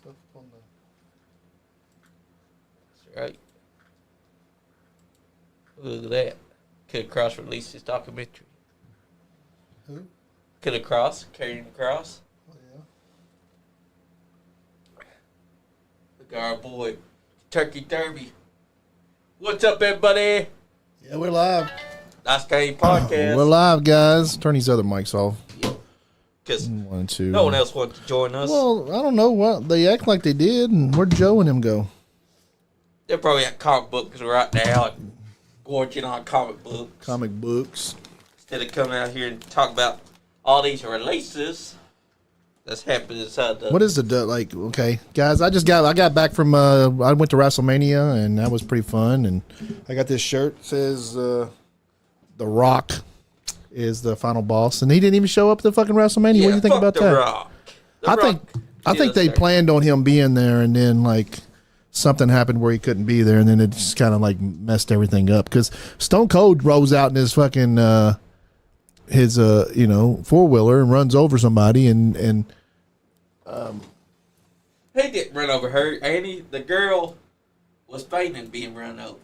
stuff on the. That's right. Look at that. Could Cross release his documentary? Who? Could Cross, carrying the cross. Oh yeah. Look at our boy, Turkey Derby. What's up, everybody? Yeah, we're live. Nice Guy Podcast. We're live, guys. Turn these other mics off. Because no one else wanted to join us. Well, I don't know what they act like they did, and where'd Joe and him go? They're probably at comic books right now, gorging on comic books. Comic books. Instead of coming out here and talk about all these releases that's happening inside the. What is the like? Okay, guys, I got back from I went to WrestleMania, and that was pretty fun. And I got this shirt that says The Rock is the final boss, and he didn't even show up at the fucking WrestleMania. Yeah, what do you think about that? Rock. I think they planned on him being there, and then like something happened where he couldn't be there, and then it just kind of like messed everything up. Because Stone Cold rolls out in his fucking his four-wheeler and runs over somebody, and he didn't run over her. Andy, the girl was fainting being run over.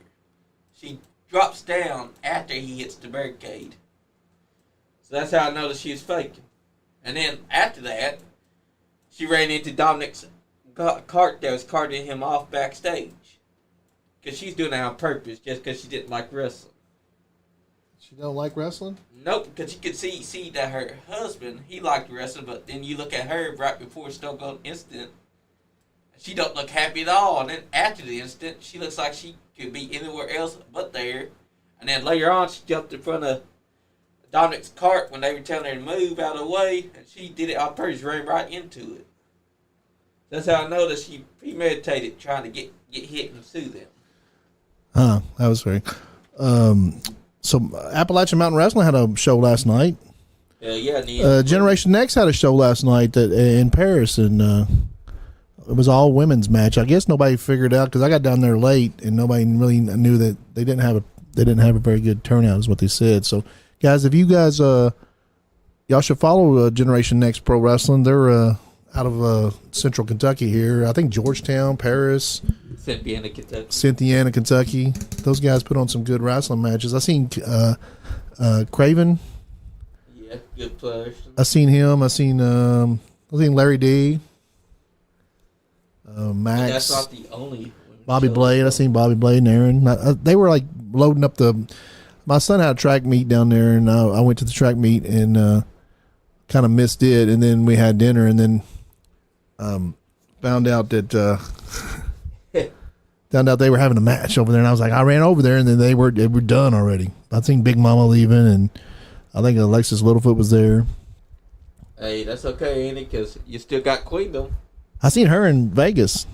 She drops down after he hits the barricade. So that's how I noticed she was faking. And then after that, she ran into Dominic's cart that was carting him off backstage. Because she's doing that on purpose, just because she didn't like wrestling. She don't like wrestling? Nope, because you could see that her husband, he liked wrestling, but then you look at her right before Stone Cold incident, she don't look happy at all. And then after the incident, she looks like she could be anywhere else but there. And then later on, she jumped in front of Dominic's cart when they were telling her to move out of the way, and she did it on purpose, ran right into it. That's how I know that she premeditated trying to get hit and sue them. That was very. So Appalachian Mountain Wrestling had a show last night. Yeah. Generation Next had a show last night in Paris, and it was all women's match. I guess nobody figured out because I got down there late, and nobody really knew that they didn't have a very good turnout, is what they said. So, guys, if you guys y'all should follow Generation Next Pro Wrestling. They're out of Central Kentucky here. I think Georgetown, Paris, Cynthiana, Kentucky. Those guys put on some good wrestling matches. I seen Craven. Yeah, good players. I seen him. I seen Larry D. Max. That's not the only. Bobby Blade. I seen Bobby Blade and Aaron. They were like loading up my son had a track meet down there, and I went to the track meet and kind of missed it. And then we had dinner, and then found out that they were having a match over there. And I was like, I ran over there, and then they were done already. I seen Big Mama leaving, and I think Alexis Littlefoot was there. Hey, that's okay, Andy, because you still got Queendom. I seen her in Vegas.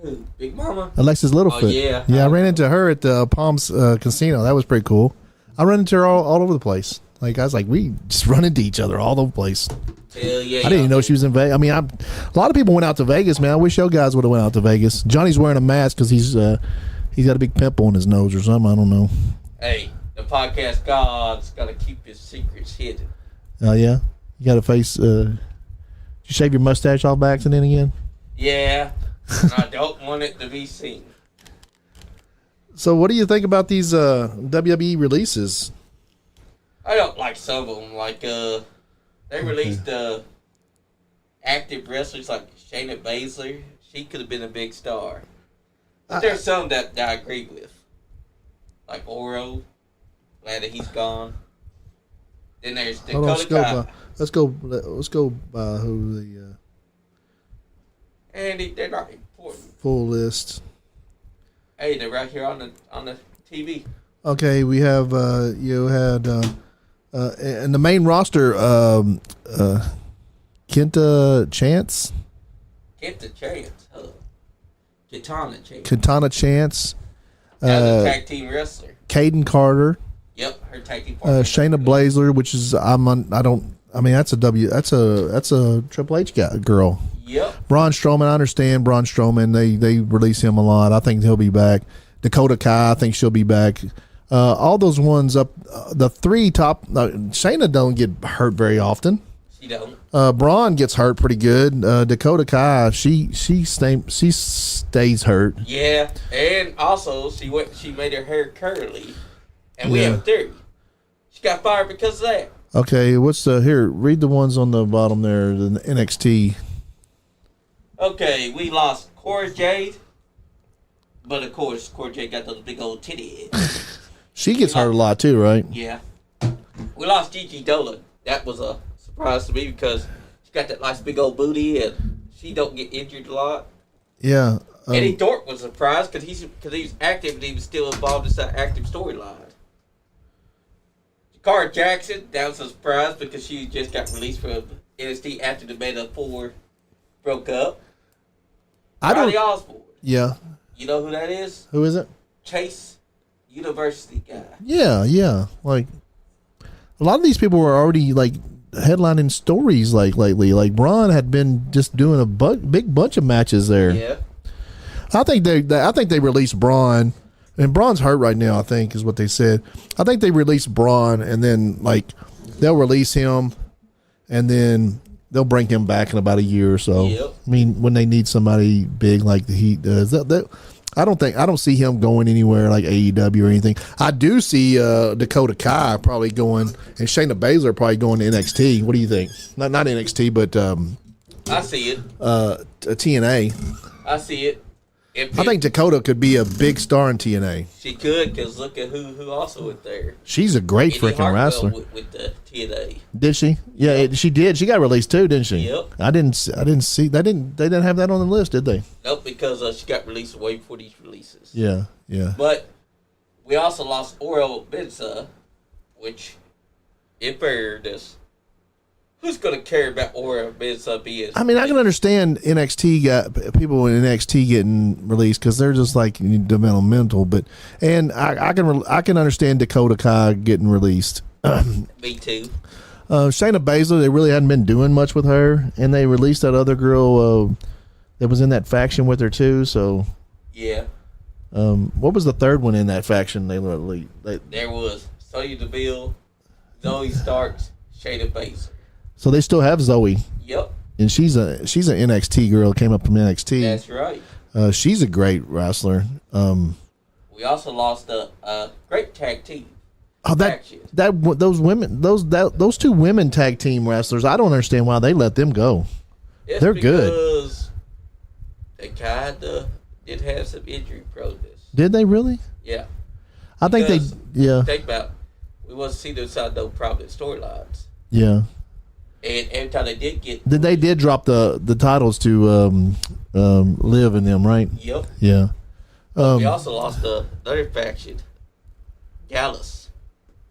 Who? Big Mama? Alexis Littlefoot. Oh, yeah. Yeah, I ran into her at the Palms Casino. That was pretty cool. I run into her all over the place. Like, I was like, we just run into each other all over the place. Hell yeah. I didn't even know she was in Vegas. I mean, a lot of people went out to Vegas, man. I wish you guys would have went out to Vegas. Johnny's wearing a mask because he's got a big pimple on his nose or something. I don't know. Hey, the podcast God's got to keep his secrets hidden. Oh, yeah? You got a face... did you shave your mustache off by accident again? Yeah. And I don't want it to be seen. So what do you think about these WWE releases? I don't like some of them. Like, they released active wrestlers like Shayna Baszler. She could have been a big star. But there's some that I agree with. Like Oro. Glad that he's gone. Then there's Dakota Kai. Let's go by who the... Andy, they're not important. Full list. Hey, they're right here on the TV. Okay, we have you had in the main roster Kenta Chance. Katana Chance. As a tag team wrestler. Caden Carter. Yep, her tag team partner. Shayna Baszler, which is that's a Triple H girl. Yep. Braun Strowman, I understand Braun Strowman. They release him a lot. I think he'll be back. Dakota Kai, I think she'll be back. All those ones up, the three top. Shayna don't get hurt very often. She don't. Braun gets hurt pretty good. Dakota Kai, she stays hurt. Yeah, and also she made her hair curly, and we have a theory. She got fired because of that. Okay, what's here? Read the ones on the bottom there. The NXT. Okay, we lost Cora Jade, but of course Cora Jade got those big old titties. She gets hurt a lot too, right? Yeah. We lost Gigi Dolan. That was a surprise to me because she got that nice big old booty and she don't get injured a lot. Yeah. Eddie Thorpe was surprised because he was active and he was still involved in that active storyline. Cara Jackson, that was a surprise because she just got released from NXT after the Beta 4 broke up. Riley Osborne. Yeah. You know who that is? Who is it? Chase University guy. Yeah. Like, a lot of these people were already, like, headlining stories, like, lately. Like, Braun had been just doing a big bunch of matches there. Yeah. I think they released Braun. And Braun's hurt right now, I think, is what they said. I think they released Braun, and then, like, they'll release him, and then they'll bring him back in about a year or so. Yep. I mean, when they need somebody big like the Heat does. I don't see him going anywhere like AEW or anything. I do see Dakota Kai probably going, and Shayna Baszler probably going to NXT. What do you think? Not NXT, but I see it. TNA. I see it. I think Dakota could be a big star in TNA. She could, because look at who also went there. She's a great freaking wrestler. With the TNA. Did she? Yeah, she did. She got released too, didn't she? Yep. I didn't see. They didn't have that on the list, did they? Nope, because she got released way before these releases. Yeah. But we also lost Orel Mensa, which, in fairness, who's going to care about Orel Mensa being? I mean, I can understand people in NXT getting released because they're just like developmental, and I can understand Dakota Kai getting released. Me too. Shayna Baszler, they really hadn't been doing much with her, and they released that other girl that was in that faction with her too. So yeah. What was the third one in that faction? There was Sonya Deville, Zoe Starks, Shayna Baszler. So they still have Zoe. Yep. And she's an NXT girl, came up from NXT. That's right. She's a great wrestler. We also lost a great tag team. Oh, those two women tag team wrestlers, I don't understand why they let them go. They're good. Because they kinda did have some injury proneness. Did they really? Yeah. I think they. Yeah. Think about we wasn't seeing those side no prominent storylines. Yeah. And every time they did get, they did drop the titles to Liv and them, right? Yep. Yeah. We also lost another faction, Gallus.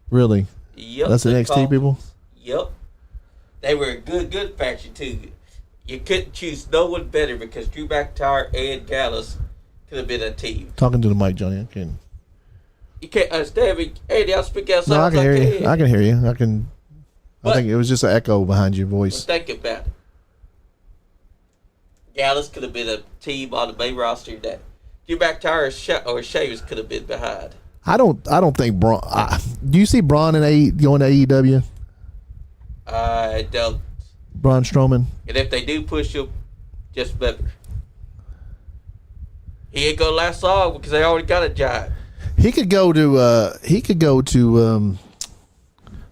Really? Yep. That's the NXT people. Yep. They were a good faction too. You couldn't choose no one better because Drew McIntyre and Gallus could have been a team. Talking to the mic, Johnny. I can. You can't understand me, Andy. I'll speak outside. No, I can hear you. I can hear you. I can. I think it was just an echo behind your voice. Think about it. Gallus could have been a team on the main roster that Drew McIntyre or Sheamus could have been behind. I don't think Braun. Do you see Braun going to AEW? I don't. Braun Strowman. And if they do push him, just remember, he ain't gonna last long because they already got a giant. He could go to.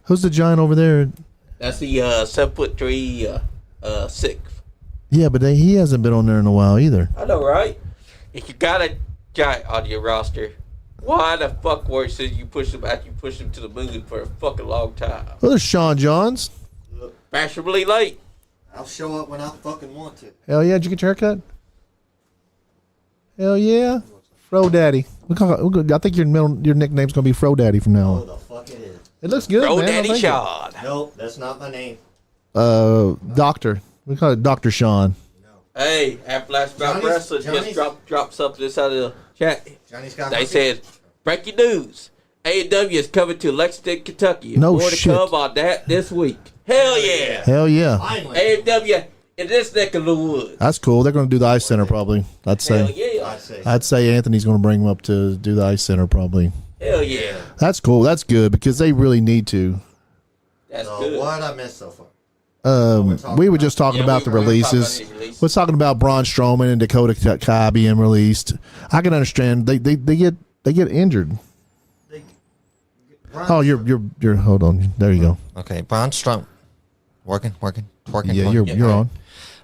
Who's the giant over there? That's the 7'3", 6. Yeah, but he hasn't been on there in a while either. I know, right? If you got a giant on your roster, why the fuck worse than you push him after you push him to the moon for a fucking long time? Well, there's Sean Johns. Fashionably late. I'll show up when I fucking want to. Hell yeah! Did you get your haircut? Hell yeah! Fro Daddy. I think your nickname's gonna be Fro Daddy from now Oh, on. the fuck it is. It looks good, Bro man. Daddy Sean. Nope, that's not my name. Doctor. We call it Dr. Sean. Hey, after last about wrestling, just drop something inside of the chat. Johnny's got They said, breaking news. AEW is coming to Lexington, Kentucky. No More shit. to come on that this week. Hell yeah. Hell yeah. Finally. AEW in this neck of the woods. That's cool. They're going to do the Ice Center probably. I'd Hell say. yeah. I'd say Anthony's going to bring them up to do the Ice Center probably. Hell yeah. That's cool. That's good because they really need to. That's So good. what I missed so far? we were just talking about the we were talking about releases. his release. We're talking about Braun Strowman and Dakota Kai being released. I can understand they get injured. Oh, you're hold on. There you go. Okay, Braun Strowman. Working. Yeah, you're on.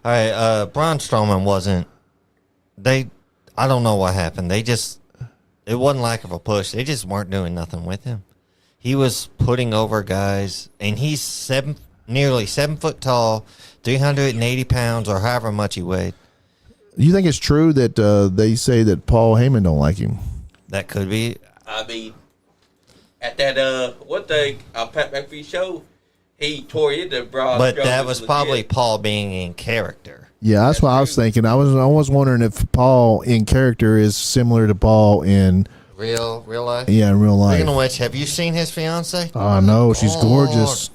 All right, Braun Strowman wasn't. I don't know what happened. It wasn't lack of a push. They just weren't doing nothing with him. He was putting over guys, and he's nearly 7 foot tall, 380 pounds, or however much he weighed. You think it's true that they say that Paul Heyman don't like him? That could be. I mean, at that one thing, Pat McAfee show, he tore into Braun. But Strowman that was probably legit. Paul being in character. Yeah, that's what I was thinking. I was wondering if Paul in character is similar to Paul in Real life? in real life. Speaking of which, have you seen his fiance? Oh no, she's gorgeous.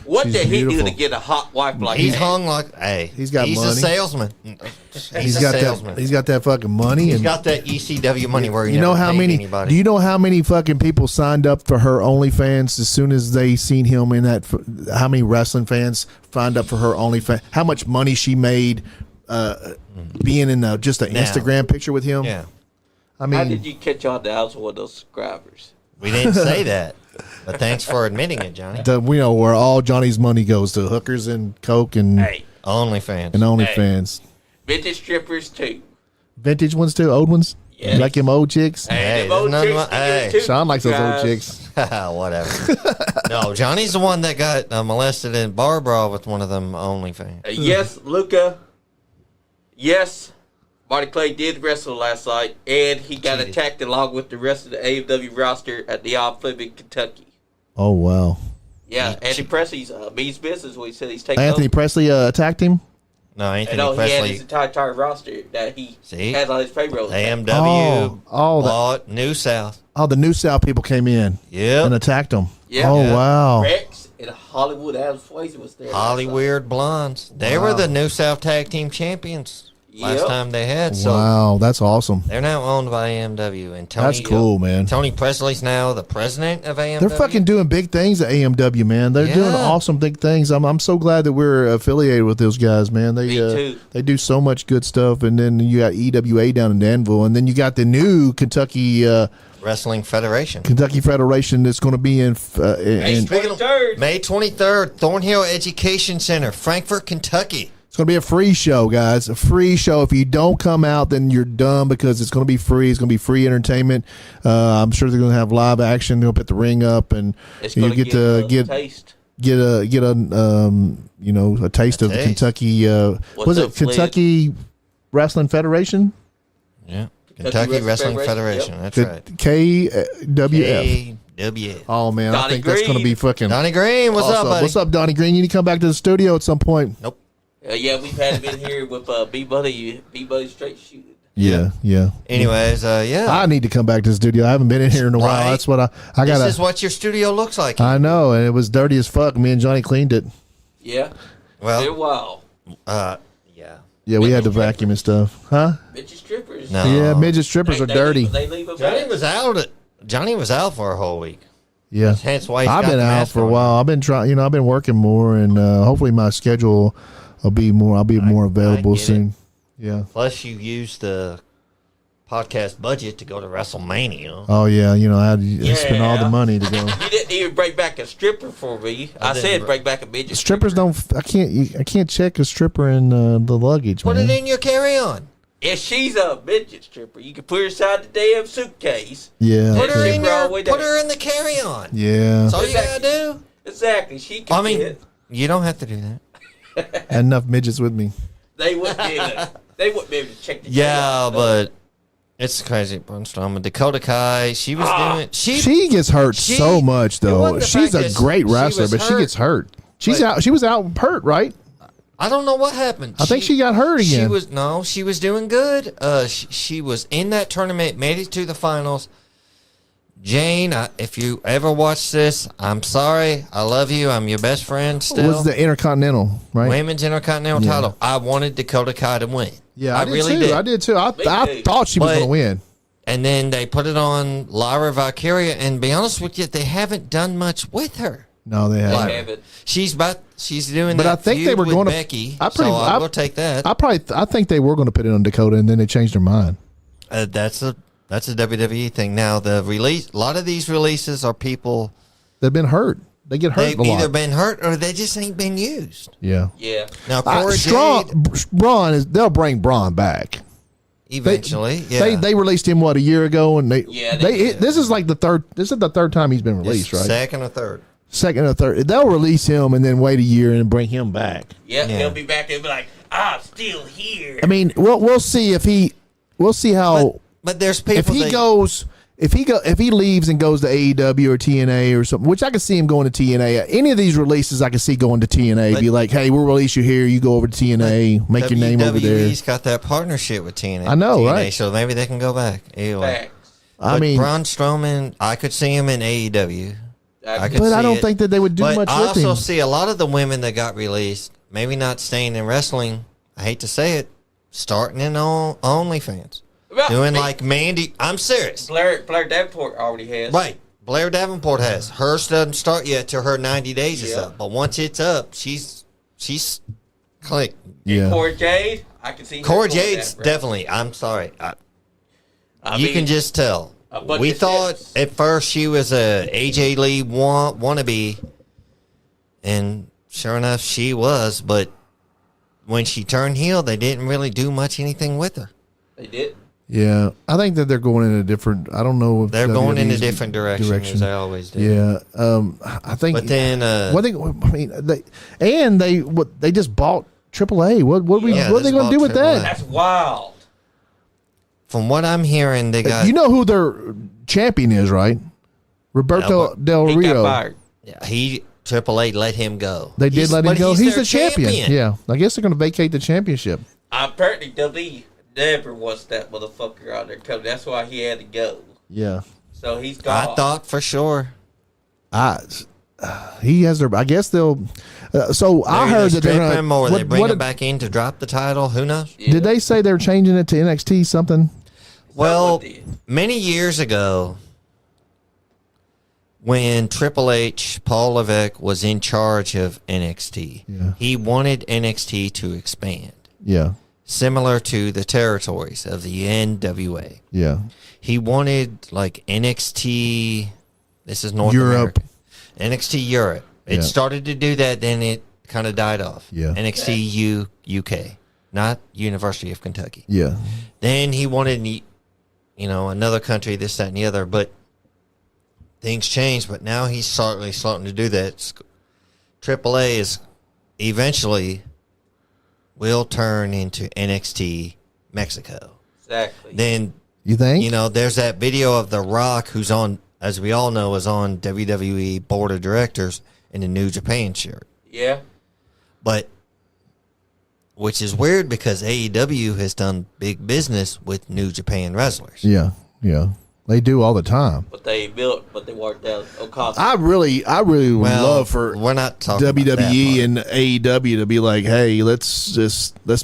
What She's did he do beautiful. to get a hot wife like He's that? hung like, hey, He's got he's money. a salesman. He's got salesman. that. He's got that fucking money. He's And got that ECW money where he you know never how paid many? anybody. Do you know how many fucking people signed up for her OnlyFans as soon as they seen him in that? How many wrestling fans signed up for her OnlyFans? How much money she made being in just an Now. Instagram picture with him? Yeah, I How mean, did you catch on to I was one of those subscribers? we didn't say that, but thanks for admitting it, Johnny. we know where all Johnny's money goes to hookers and coke and Hey, OnlyFans. OnlyFans. vintage strippers too. Vintage ones too, old ones. Yes. You like them old chicks. Hey, them old there's chicks, nothing- they get hey. it too, Sean likes those old guys. chicks. Whatever. No, Johnny's the one that got molested in Barbara with one of them OnlyFans. Yes, Luca. Yes, Marty Clay did wrestle last night, and he got Cheated. attacked along with the rest of the AEW roster at the Flip in Kentucky. Oh wow! Yeah, Anthony Presley's means business. What he said he's taking Anthony over. Presley attacked him. No, Anthony And he had his Presley, entire roster that he See? had on his payroll. AMW, Oh, bought New South. Oh, the New South people came in Yep. and attacked him. Yeah. Oh Yeah. wow! Rex and Hollywood Adam Swayze was there. Hollywood Blondes. They were the New South Tag Team Champions last Yep. time they had. So Wow, that's awesome. they're now owned by AMW. And Tony, That's cool, man. Tony Presley's now the president of AMW. They're fucking doing big things at AMW, man. They're doing Yeah. awesome big things. I'm so glad that we're affiliated with those guys, man. They Me too. they do so much good stuff. And then you got EWA down in Danville, and then you got the new Kentucky Wrestling Federation. Federation that's going to be in May 23rd. May 23rd, Thornhill Education Center, Frankfort, Kentucky. It's going to be a free show, guys. A free show. If you don't come out, then you're dumb because it's going to be free. It's going to be free entertainment. I'm sure they're going to have live action. They'll put the ring up, and It's you going to get to get a taste. get a a taste of the taste. Kentucky. What's Was up, it Kentucky Wrestling Federation? Yeah. Kentucky Wrestling Federation. Yep. That's right. KWF. KWF. Oh man, I Donnie think that's going to Green. be fucking. Donnie Green, what's up, awesome. buddy? What's up, Donnie Green? You need to come back to the studio at some point. Nope. Yeah, we've had him in here with B Buddy straight shooting. Yeah. Anyways, yeah. I need to come back to the studio. I haven't been in here in a while. Right. That's what I This got. is what your studio looks like. I know, and it was dirty as fuck. Me and Johnny cleaned it. Yeah. Well, They're wild. yeah. Yeah, we had to vacuum and stuff, huh? Bitches strippers. No. Yeah, midget strippers are dirty. They leave a Johnny mess. was out for a whole week. Yeah, Hence why he's I've got been the out mask for a on. while. I've been trying. I've been working more, and hopefully my schedule will be more. I'll be more available get it. soon. Yeah. Plus, you used the podcast budget to go to WrestleMania. Oh yeah. I had to spend all the Yeah. money to go. You didn't even break back a stripper for me. I didn't said br- break back a midget. Strippers don't. I can't check a stripper in the luggage. Put man. it in your carry-on. If she's a midget stripper, you can put her inside the damn suitcase. Yeah. Put her Shit in all the way your. Put down. her in the carry-on. Yeah. That's all you gotta do. Exactly. She can I mean, fit. you don't have to do that. Had enough midgets with me. They wouldn't be able to, they wouldn't be able to check the Yeah, tail. but it's crazy. Brainstorming. Dakota Kai, she was doing. She gets hurt she- so much it though. wasn't the She's fact a that great she wrestler, was but she hurt. gets hurt. She's But- out. She was out hurt, right? I don't know what happened. I think she got hurt again. She was doing good. She was in that tournament, made it to the finals. Jane, if you ever watch this, I'm sorry. I love you. I'm your best friend still. Was the Intercontinental, right? Women's Intercontinental Yeah. title. I wanted Dakota Kai to win. Yeah, I did really too. did. I did too. I too. thought she was But- going to win. And then they put it on Lyra Valkyria, and to be honest with you, they haven't done much with her. No, they They haven't. haven't. She's doing But that I think they feud were with gonna- Becky. I pretty- I I- will take that. I think they were going to put it on Dakota, and then they changed their mind. That's a WWE thing. Now a lot of these releases are people They've been hurt. They get hurt they've a lot. either been hurt or they just ain't been used. Yeah. Yeah. Now Cora Jade Braun is. They'll bring Braun back. eventually, yeah. They released him a year ago, and Yeah, they did. this is like the third. This is the third time he's been released, right? Second or third. Second or third. They'll release him and then wait a year and bring him back. Yep, Yeah. he'll be back and be like, I'm still here. I mean, we'll see if he. We'll see how But there's people if he that, goes. If he leaves and goes to AEW or TNA or something, which I can see him going to TNA. Any of these releases, I can see going to TNA. But- Be like, hey, we'll release you here. You go over to TNA, make your name over there. WWE's got that partnership with TNA. I know, TNA, right? So maybe they can go back. Anyway. Facts. I But mean, Braun Strowman, I could see him in AEW. I could but I see don't it. think that they would do But much I with also him. see a lot of the women that got released, maybe not staying in wrestling. I hate to say it, starting in OnlyFans, Well, doing they- like Mandy. I'm serious. Blair Davenport already has. Right, Blair Davenport has. Hers doesn't start yet till her 90 days is Yeah. up. But once it's up, she's click. Yeah. Cora Jade, I can see her Cora doing Jade's that, bro. definitely. I'm sorry. I You mean, can just tell. a bunch We of thought shits. at first she was a AJ Lee wannabe, and sure enough, she was. But when she turned heel, they didn't really do much anything with her. They did. Yeah, I think that they're going in a different. I don't know if They're going in a WWE's different direction, as they always do. Yeah, I think. But then, what they just bought AAA. What Yeah, are they they going bought to do with that? AAA. That's wild. from what I'm hearing, they got You know who their champion is, right? Roberto Albert. Del He got Rio. fired. he Triple A let him go. They did let him but go. He's their the champion. Yeah, I guess they're going to vacate the championship. Apparently, WWE never wants that motherfucker out there coming. That's why he had to go. Yeah, So he's gone. I thought for sure. he has their. I guess they'll. So I They're heard either that they're strip going him or they bring him back in to drop the title. Who knows? Yeah. Did they say they're changing it to NXT something? Well, did. many years ago, when Triple H, Paul Levesque, was in charge of NXT, Yeah. he wanted NXT to expand, Yeah, similar to the territories of the NWA. yeah. He wanted like NXT. This is North Europe. America. NXT Europe. It Yeah. started to do that, then it kind of died off. Yeah. NXT UK, not University of Kentucky. Yeah. Then he wanted, another country, this, that, and the other. But things changed. But now he's starting to do that. AAA is eventually will turn into NXT Mexico. Exactly. Then, You think? there's that video of The Rock, who's on, as we all know, is on WWE Board of Directors in the New Japan shirt. Yeah. But, which is weird because AEW has done big business with New Japan wrestlers. Yeah. Yeah. They do all the time. But they worked out Okada. I really would love for we're not talking about WWE that and AEW to be like, hey, let's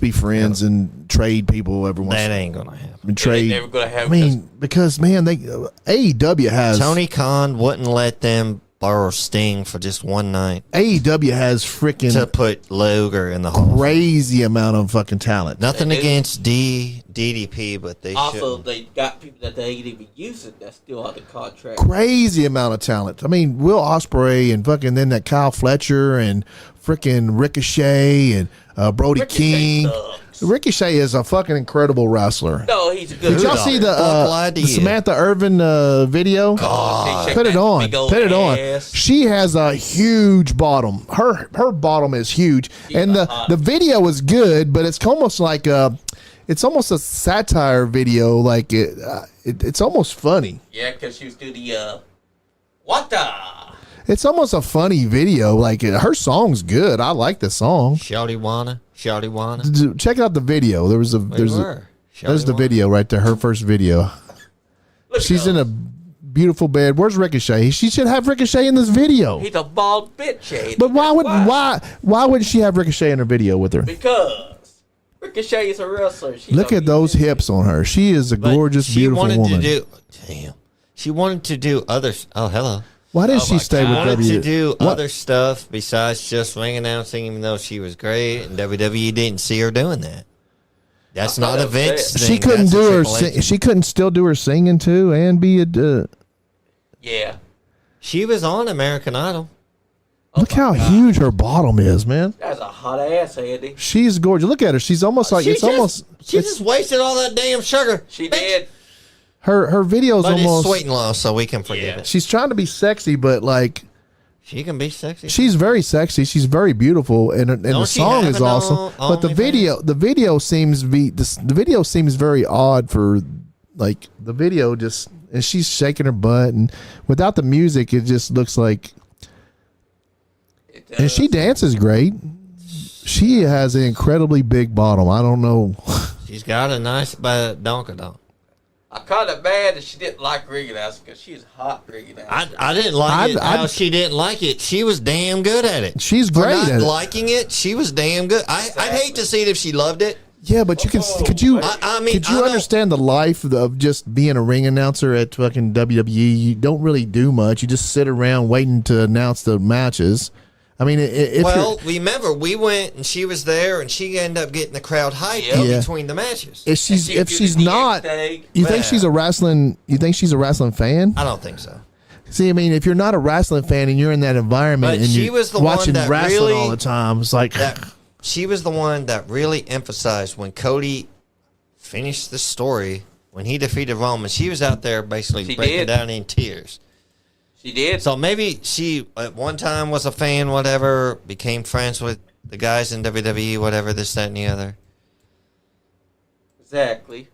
be friends and trade people every once. That ain't gonna happen. And trade. never gonna have. I mean, because man, AEW has Tony Khan wouldn't let them borrow Sting for just one night AEW has freaking to put Luger in the hall. crazy amount of fucking talent. Nothing They do. against DDP, but they also, should. they got people that they ain't even using that still on the contract. Crazy amount of talent. I mean, Will Ospreay and fucking then that Kyle Fletcher and freaking Ricochet and Brody Ricochet King. sucks. Ricochet is a fucking incredible wrestler. No, he's a good. Did y'all Who see the the fuck lied to you? Samantha Irvin video? God. Put it on. Put it on. She has a huge bottom. Her bottom is huge, and the video is good, but it's almost like it's almost a satire video. Like it's almost funny. Yeah, because she was doing the what the. It's almost a funny video. Like her song's good. I like the song. Shouty Wanna. Check out the video. There's the video right there. Her first video. Look She's at in a him. beautiful bed. Where's Ricochet? She should have Ricochet in this video. He's a bald bitch. Ain't he? But That's why wouldn't she have Ricochet in her video with her? Because Ricochet is a wrestler. She's Look gonna at be those busy. hips on her. She is a But gorgeous, she beautiful wanted woman. Damn. She wanted to do other. Oh, hello. Why did Oh she my stay God. with Wanted W? to do What? other stuff besides just ring announcing, even though she was great, and WWE didn't see her doing that. That's I thought not a it was Vince sad. thing. She couldn't That's a do her. Triple H. She couldn't still do her singing too, and be a. Yeah. She was on American Idol. Look how huge her bottom is, man. That's a hot ass, Andy. She's gorgeous. Look at her. She's almost like She it's just wasted all that damn sugar. She Bitch. did. her videos But almost. it's sweet and low, so we can forgive Yeah. it. She's trying to be sexy, but like She can be sexy. she's very sexy. She's very beautiful, and the Don't she song have is an awesome. But the OnlyFans? video seems the video seems very odd for like the video just, and she's shaking her butt, and without the music, it just looks like. It And does. she dances great. She has an incredibly big bottom. I don't know. She's got a nice donkadonk. I kind of mad that she didn't like ringing us because she's hot ringing us. I didn't like it I'd- how she didn't like it. She was damn good at it. She's For great not at it. liking it, she was damn good. I'd hate to see it if she loved it. Yeah, but you can. Could you? I mean, could you I don't- understand the life of just being a ring announcer at fucking WWE? You don't really do much. You just sit around waiting to announce the matches. I mean, if Well, remember, we went and she was there, and she ended up getting the crowd hyped Yeah. up Yeah. between the matches. if she's She if did she's the not, thing. you think Yeah. she's a wrestling? You think she's a wrestling fan? I don't think so. See, I mean, if you're not a wrestling fan and you're in that environment But and she you're was the one watching that wrestling really- all the time, it's like She was the one that really emphasized when Cody finished the story, when he defeated Roman, she was out there basically She breaking did. down in tears. She did. So maybe she at one time was a fan, whatever, became friends with the guys in WWE, whatever, this, that, and the other. Exactly.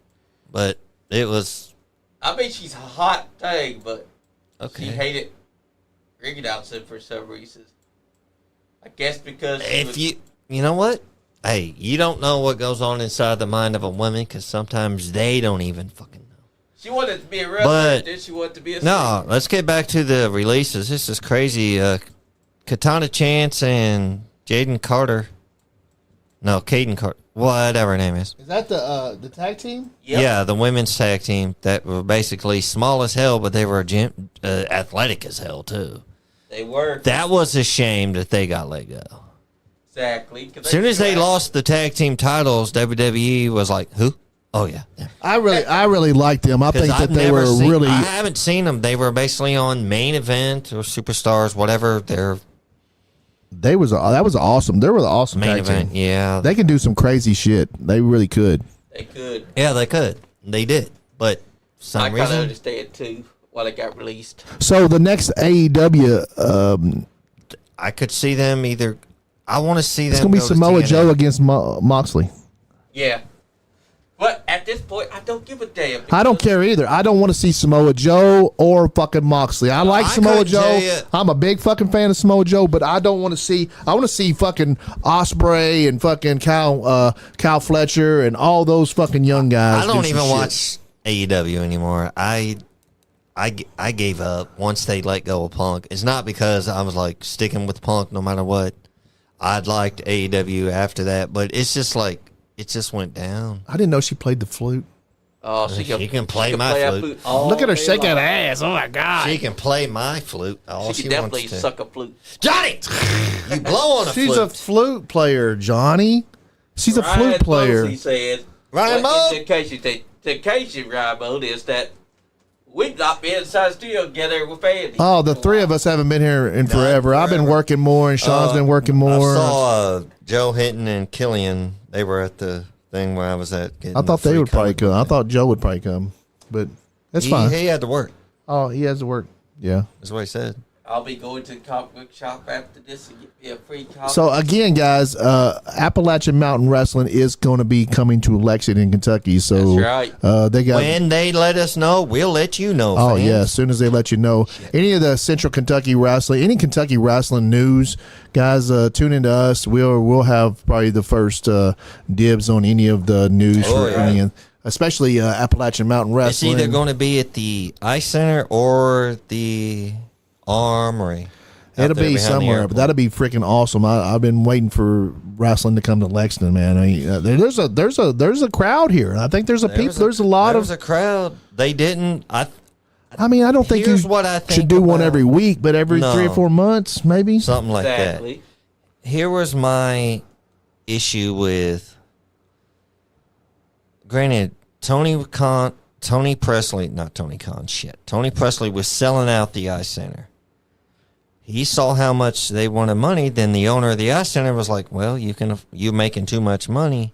But it was I mean, she's a hot thing, but she okay. hated ringing announcing for some reason. I guess because she If was- you know what? Hey, you don't know what goes on inside the mind of a woman because sometimes they don't even fucking know. she wanted to be a wrestler, But- then she wanted to be a No, singer. let's get back to the releases. This is crazy. Katana Chance and Jaden Carter. No, Caden Carter. Whatever her name is. is that the tag team? Yep. Yeah, the women's tag team that were basically small as hell, but they were athletic as hell, too. They were. That was a shame that they got let go. Exactly. 'cause As soon as they still had- lost the tag team titles, WWE was like, who? Oh, yeah. I really liked them. I 'Cause think that I've they never were seen- really. I haven't seen them. They were basically on main event or superstars, whatever their That was awesome. They were the awesome main tag event. team. Yeah. They can do some crazy shit. They really could. They could. Yeah, they could. They did. But for some I kind of reason, understand too why they got released. So the next AEW, I could see them either. I want to see them. it's gonna be go to Samoa TNA. Joe against Moxley. Yeah. But at this point, I don't give a damn. I don't because care either. I don't want to see Samoa Joe or fucking Moxley. I like I Samoa couldn't tell Joe. you- I'm a big fucking fan of Samoa Joe, but I don't want to see. I want to see fucking Osprey and fucking Kyle Fletcher and all those fucking young guys. I don't do some even shit. watch AEW anymore. I gave up once they let go of Punk. It's not because I was like sticking with Punk no matter what. I'd liked AEW after that, but it's just like it just went down. I didn't know she played the flute. Oh, She can play my that flute. all Look at her day shake long. that ass. Oh my god. She can play my flute. All She she, can wants definitely to. suck a flute. Johnny, you blow on a She's flute. a flute player, Johnny. She's a flute Ryan player. Mosey said, Ryan well, Mo- in case you Ryan Mo, is that we've not been inside the studio together with Andy. Oh, the three of us haven't been here in forever. I've been forever. working more, and Sean's been working I more. saw Joe Hinton and Killian. They were at the thing where I was at. getting I thought the they free would probably comic come. book I thing. thought Joe would probably come, but that's he, fine. He had to work. Oh, he has to work. Yeah. That's what he said. I'll be going to the comic book shop after this and get me a free comic. So again, guys, Appalachian Mountain Wrestling is going to be coming to Lexington, Kentucky. So That's right. they got. When they let us know, we'll let you know. Oh fans. yeah, as soon as they let you know any of the Central Kentucky wrestling, any Kentucky wrestling news, guys, tune into us. We'll have probably the first dibs on any of the news Oh, for yeah. any, especially Appalachian Mountain It's Wrestling. either going to be at the Ice Center or the Armory. out It'll there be behind the somewhere, but airport. that'll be freaking awesome. I've been waiting for wrestling to come to Lexington, man. I mean, there's a crowd here. I think there's a lot There of. was a crowd. They didn't. I mean, I don't think Here's you what I think should do one about- every week, but every No. 3 or 4 months, maybe. Something like Exactly. that. Here was my issue with. Granted, Tony Presley was selling out the Ice Center. He saw how much they wanted money. Then the owner of the Ice Center was like, "Well, you're making too much money.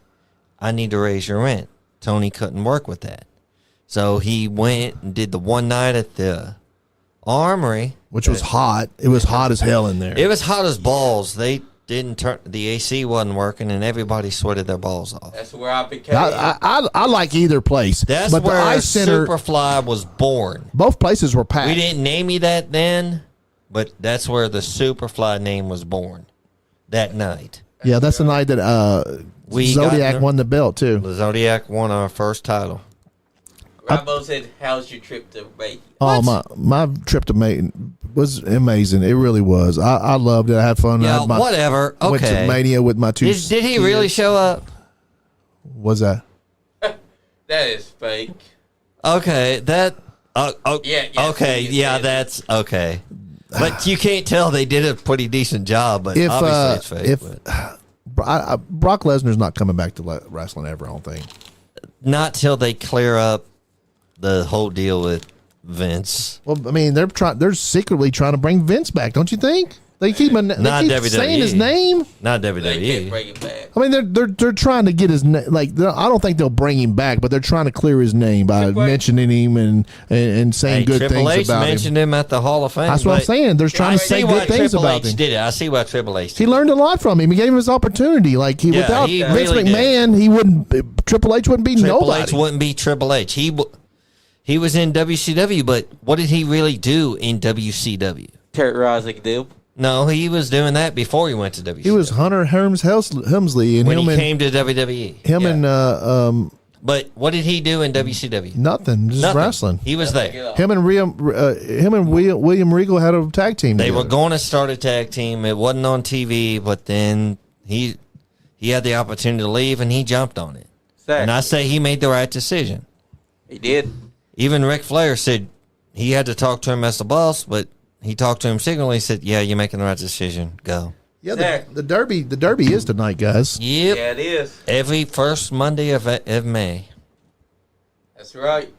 I need to raise your rent." Tony couldn't work with that, so he went and did the one night at the Armory, Which was hot. It was hot as hell in there. It was hot as balls. They didn't turn, the AC wasn't working, and everybody sweated their balls off. That's where I became. I like either place. That's but where the Ice Center, Superfly was born. both places were packed. We didn't name you that then, but that's where the Superfly name was born that night. Yeah, that's the night that We Zodiac got- won the belt too. The Zodiac won our first title. Rambo said, "How's your trip to Vegas?" Oh, my trip to Maine was amazing. It really was. I loved it. I had fun. I Yeah, had my- whatever. Went to Okay. Mania with my 2 Did he really kids. show up? Was that? That is fake. Okay, that. Yeah, Okay, he yeah, said it. that's okay. But you can't tell they did a pretty decent job. But If obviously it's fake. if but Brock Lesnar's not coming back to wrestling ever, I don't think. not till they clear up the whole deal with Vince. Well, I mean, they're secretly trying to bring Vince back, don't you think? They keep Not WWE. saying his name. Not They can't WWE. bring it back. I mean, they're trying to get his name. Like, I don't think they'll bring him back, but they're trying to clear his name by Triple H. mentioning him and saying Hey, good Triple things H about him. mentioned him at the Hall of Fame. That's what I'm but saying. They're trying to I say see good why things Triple about H him. did it. I see why Triple H did He it. learned a lot from him. He gave him his opportunity. Like Yeah, without he Vince really McMahon, he wouldn't. Triple H wouldn't be Triple nobody. H wouldn't be Triple H. He was in WCW, but what did he really do in WCW? Terrorizing them. No, he was doing that before he went to WCW. He was Hunter Helmsley, and when him he and came to WWE. him Yeah. and But what did he do in WCW? nothing, just Nothing. wrestling. He was there. Him and William Regal had a tag team. They were together. going to start a tag team. It wasn't on TV, but then he had the opportunity to leave, and he jumped on it. And I say he made the right decision. He did. Even Ric Flair said he had to talk to him as the boss, but he talked to him signally. He said, "Yeah, you're making the right decision. Go." Yeah, There. the Derby is tonight, guys. Yep. Yeah, it is. Every first Monday of May. That's right.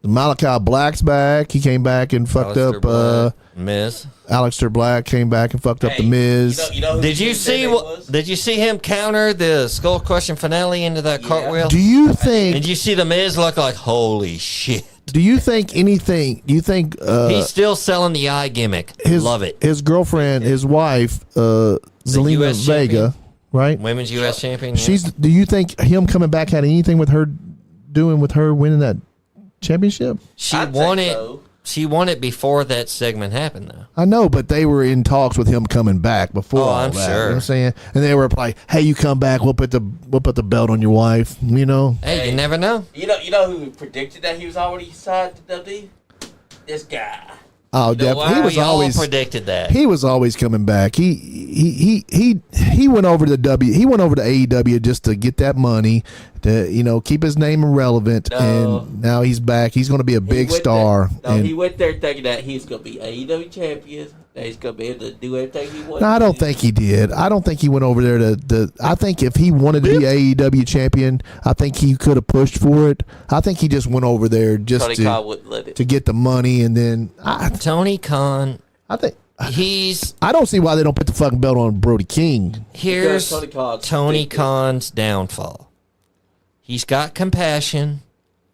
Malachi Black's back. He came back and fucked Aleister up. Black, Miz. Aleister Black came back and fucked up the Miz. You know who Did you his see name what? was? Did you see him counter the Skull Crushing finale into that Yeah. cartwheel? Do you think? Did you see the Miz look like holy shit? Do you think anything? Do you think He's still selling the eye gimmick. his Love it. his girlfriend, his wife, Zelina US Vega, champion? right? Women's U.S. champion. yeah. She's. Do you think him coming back had anything with her doing with her winning that championship? She I'd won think it. so. She won it before that segment happened, though. I know, but they were in talks with him coming back before. Oh, all I'm that, You know sure. what I'm saying, and they were like, "Hey, you come back. We'll put the belt on your wife." You know. Hey, Hey. you never know. You know who predicted that he was already signed to WWE? This guy. Oh, You know definitely. why? He was We all always. predicted that. He was always coming back. He went over to He went over to AEW just to get that money to keep his name relevant. No. And now he's back. He's going to be a big He went star. There, no, and he went there thinking that he was going to be AEW champion. That he's going to be able to do everything he wanted. no, I don't to do. think he did. I don't think he went over there to. I think if he wanted to be AEW champion, I think he could have pushed for it. I think he just went over there just Tony Khan wouldn't let it. to get the money, and then Tony Khan. I think. He's I don't see why they don't put the fucking belt on Brody King. here's Tony Khan's Tony stupid. Khan's downfall. He's got compassion,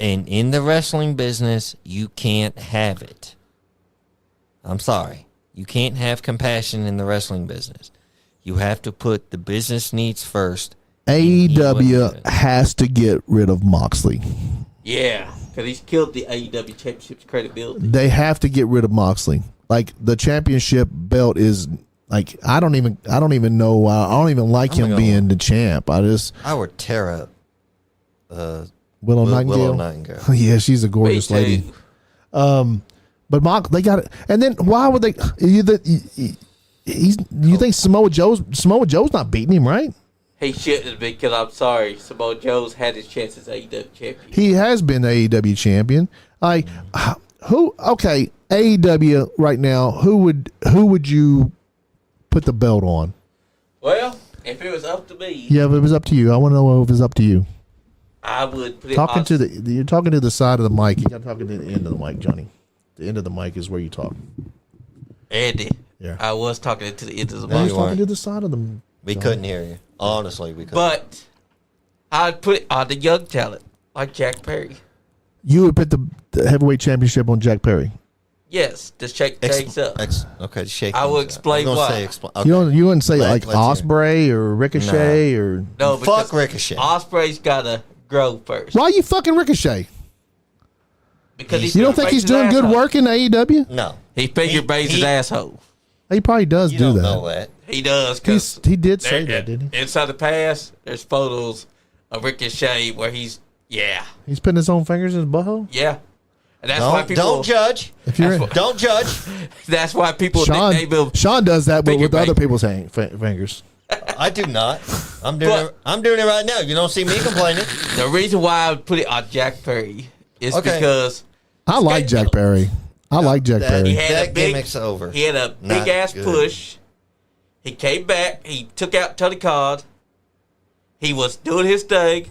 and in the wrestling business, you can't have it. I'm sorry. You can't have compassion in the wrestling business. You have to put the business needs first. He wouldn't do AEW it. has to get rid of Moxley. Yeah, because he's killed the AEW championship's credibility. They have to get rid of Moxley. Like the championship belt is like I don't even know. I don't even like I'm him gonna- being the champ. I just I would tear up Willow Willow Nightingale. Nightingale. Yeah, she's a gorgeous Me too. lady. But Mox, they got it. And then why would they? You think Samoa Joe's not beating him, right? He shouldn't have been, because I'm sorry. Samoa Joe's had his chance as AEW champion. He has been AEW champion. Like Who? Okay, AEW right now. Who would you put the belt on? Well, if it was up to me, Yeah, but it was up to you. I want to know if it's up to you. I would put it Talking on. to you're talking to the side of the mic. You're not talking to the end of the mic, Johnny. The end of the mic is where you talk. Andy. Yeah. I was talking to the end of the I No, was mic. you talking weren't. to the side of them. We couldn't hear you. Honestly, we couldn't. But I'd put it on the young talent, like Jack Perry. You would put the heavyweight championship on Jack Perry. Yes, to shake things up. Okay, shake. I will things up. explain I was gonna why. say okay. You wouldn't say Let's like hear it. Osprey or Ricochet or No, Fuck because Ricochet. Osprey's gotta grow first. why you fucking Ricochet? Because You don't think he's doing good work in AEW? No, He finger bangs his he- asshole. He probably does you do don't that. know that. He does, because He did say that, didn't he? inside the past, there's photos of Ricochet where he's, He's putting his own fingers in his butthole. yeah. And that's why people Don't judge. If you're That's Don't judge. That's why people Sean, nickname him. Sean does that, but Finger with other bang. people's fingers. I do not. I'm doing But- it. I'm doing it right now. You don't see me complaining. The reason why I would put it on Jack Perry is Okay. because I like Jack Perry. I like Jack that- he Perry. had That a big, gimmick's over. He had a Not big ass good. push. He came back. He took out Tony Khan. He was doing his thing.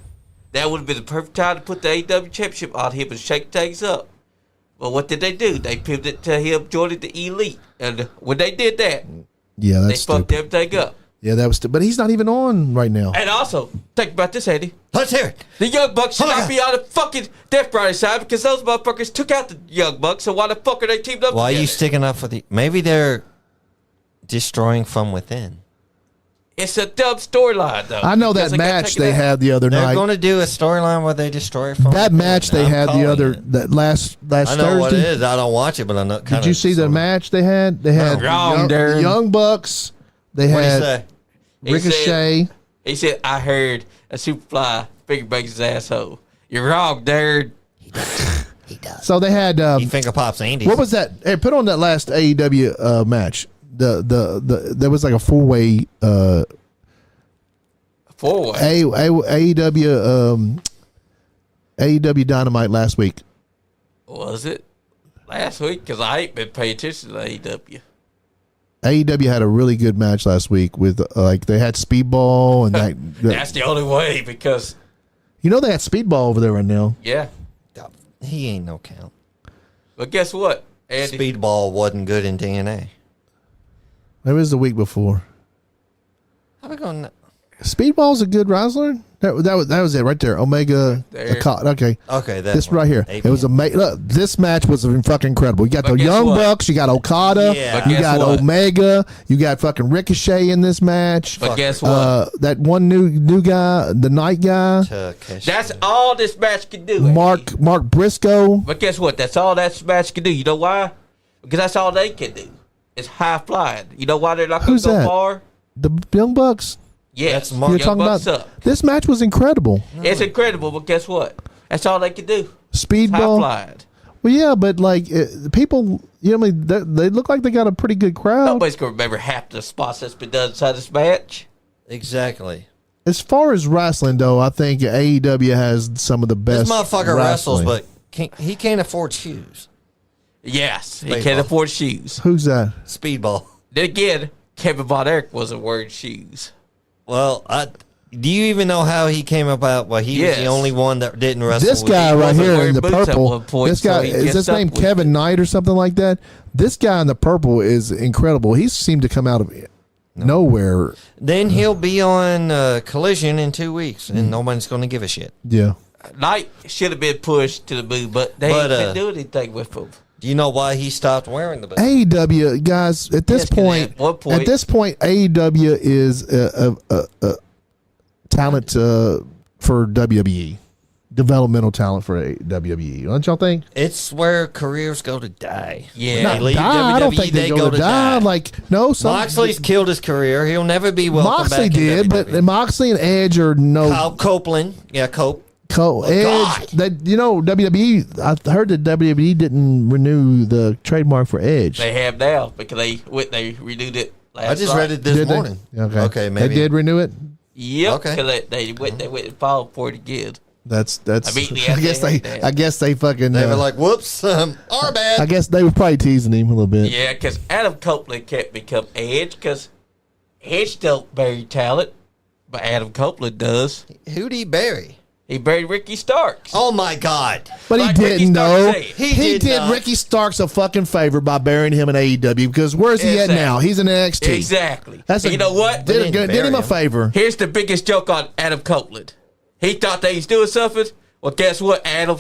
That would have been the perfect time to put the AEW Championship on him and shake things up. But what did they do? They pivoted to him joining the Elite. And when they did that, Yeah, they that's fucked stupid. everything up. Yeah, that was. But he's not even on right now. And also, think about this, Andy. Let's hear it. The Young Bucks should Oh my not be on the fucking Death Rider side because those motherfuckers took out the Young Bucks. So why the fuck are they teamed up Why are together? you sticking up for the? Maybe they're destroying from within. It's a dumb storyline, though. I know because that they got match taken they out. had the other They're night. going to do a storyline where they destroy from That within. match they I'm had the calling other it. that last I know Thursday. what it is. I don't watch it, but I know. Did you see the match they had? They had Wrong, the Darren. young Bucks. They What do you had say? He Ricochet. He said, I heard a Superfly finger bangs his asshole. You're wrong, nerd. So they had He finger pops Andy. what was that? Hey, put on that last AEW match. The there was like a 4-way Four-way. AEW AEW Dynamite last week. Was it? Last week? Because I ain't been paying attention to AEW. AEW had a really good match last week with like they had Speedball and That's the only way because, you know they had Speedball over there right now. yeah. He ain't no count. But guess what, Andy? Speedball wasn't good in TNA. It was the week before. How we going? Speedball's a good wrestler. That was it right there. Omega. There. Okay. Okay, that's This right here. It was look, this match was fucking incredible. You got But the guess Young what? Bucks, you got Okada, Yeah. But you guess got what? Omega, you got fucking Ricochet in this match. But guess what? That one new guy, the night guy, That's all this match can do, Andy. Mark Briscoe. But guess what? That's all that match can do. You know why? Because that's all they can do. It's high flying. You know why they're not going Who's to go that? far? The Young Bucks. Yes. That's Mark- You're Young talking Bucks about suck. this match was incredible. It's incredible, but guess what? That's all they can do. It's high Speedball. flying. Well, yeah, but like people, you know, I mean, they look like they got a pretty good crowd. Nobody's going to remember half the spots that's been done inside this match. Exactly. As far as wrestling, though, I think AEW has some of the best. This motherfucker wrestles, wrestling. but he can't afford shoes. Yes, he Baseball. can't afford shoes. Who's that? Speedball. Then again, Kevin Von Erich wasn't wearing shoes. Well, do you even know how he came about? Well, he was Yes. the only one that didn't wrestle. This with guy you. right wasn't here in wearing the boots at purple. one point, This guy so he is gets his name up with Kevin it. Knight or something like that. This guy in the purple is incredible. He seemed to come out of nowhere. Then he'll be on Collision in 2 weeks, and nobody's going to give a shit. Yeah. Knight should have been pushed to the moon, but they But, ain't been doing anything with him. Do you know why he stopped wearing the belt? AEW guys at this Yes, 'cause point, at one point- AEW is a talent for WWE, developmental talent for WWE. Don't y'all think? It's where careers go to die. Yeah. Not They leave die. I don't think they go to die. Like no, some Moxley's killed his career. He'll never be welcome Moxley back in did, but WWE. Moxley and Edge are no. Kyle Copeland. Yeah, Cope. Edge, God. that WWE. I heard that WWE didn't renew the trademark for Edge. They have now because they renewed it last I just night. read it this Did they? morning. Okay, Okay, maybe. they did renew it. Yep. Okay. Because they went and filed for it again. That's. Immediately I guess they fucking. They were like, "Whoops, our bad." I guess they were probably teasing him a little bit. Yeah, because Adam Copeland can't become Edge because Edge don't bury talent, but Adam Copeland does. Who'd he bury? He buried Ricky Starks. Oh my God! But Like he Ricky didn't Starks know. said. He did not. Ricky Starks a fucking favor by burying him in AEW because where's he Exactly. at now? He's in NXT. Exactly. That's You know what? Did him bury a him. favor. Here's the biggest joke on Adam Copeland. He thought that he's doing something. Well, guess what, Adam?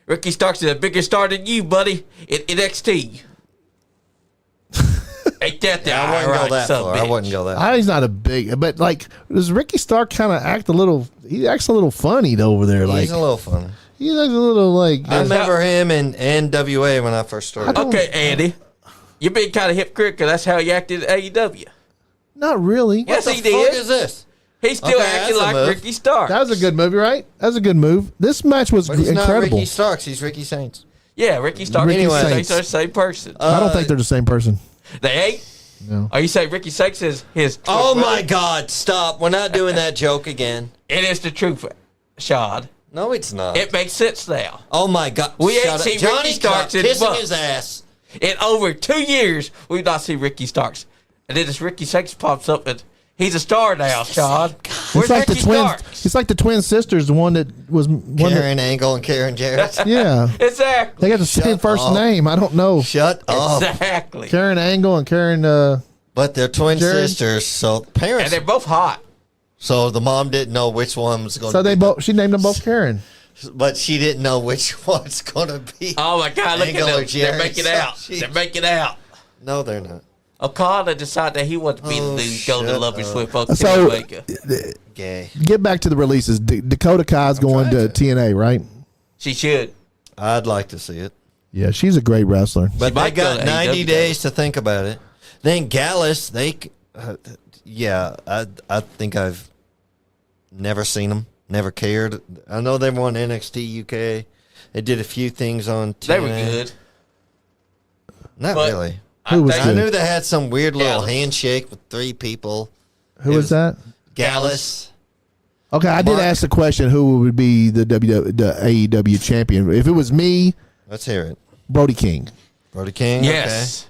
Ricky Starks is a bigger star than you, buddy, in NXT. Ain't that the I wouldn't go that far. I wouldn't go that far. He's not a big, but like, does Ricky Stark kind of act a little? He acts a little funny over there. Like He's a little funny. he acts a little like. I remember him in NWA when I first started. Okay, Andy. You've been kind of hypocritical because that's how he acted at AEW. Not really. Yes, What he the fuck did. is this? He's still Okay, acting that's a like move. Ricky Starks. That was a good movie, right? That was a good move. This match was But he's not incredible. Ricky Starks. He's Ricky Saints. Yeah, Ricky Starks Ricky and Ricky Saints. Saints are the same person. I don't think they're the same person. They ain't? No. Are you saying Ricky Saints is his twin Oh brother? my God! Stop! We're not doing that joke again. It is the truth, Sean. No, it's not. It makes sense now. Oh my God! We ain't Shut up. seen Johnny Ricky Starks Starks in kissing months. his ass. In over 2 years, we've not seen Ricky Starks. And then this Ricky Saints pops up and he's a star now, Sean. Where's It's like Ricky the twins. Starks? It's like the twin sisters. The one that was one that, Karen Angle and Karen Jarrett. yeah. Exactly. They got the same Shut first up. name. I don't know. Shut up. Exactly. Karen Angle and Karen. But they're twin Jared? sisters, so And parents. they're both hot. So the mom didn't know which one was going So to they be. both. She named them both Karen. But she didn't know which one's going to be. Oh my God, look Angle at or them. They're Jerry. making out. She- They're making out. No, they're not. Okada decided that he wanted to be Oh, the dude go to shut Lovely up. Swift on Kenny So Omega. Gay. get back to the releases. Dakota Kai's going to TNA, right? She should. I'd like to see it. Yeah, she's a great wrestler. But they might go got to 90 AEW. days to think about it. Then Gallus, I think I've never seen them, never cared. I know they won NXT UK. They did a few things on TNA. They were good. Not But really. Who was think- I good? knew they had some weird little Gallus. handshake with 3 people. Who was that? Gallus. Okay, I did Mark. ask the question: who would be the AEW champion? If it was me, Let's hear it. Brody King. Brody King. Yes.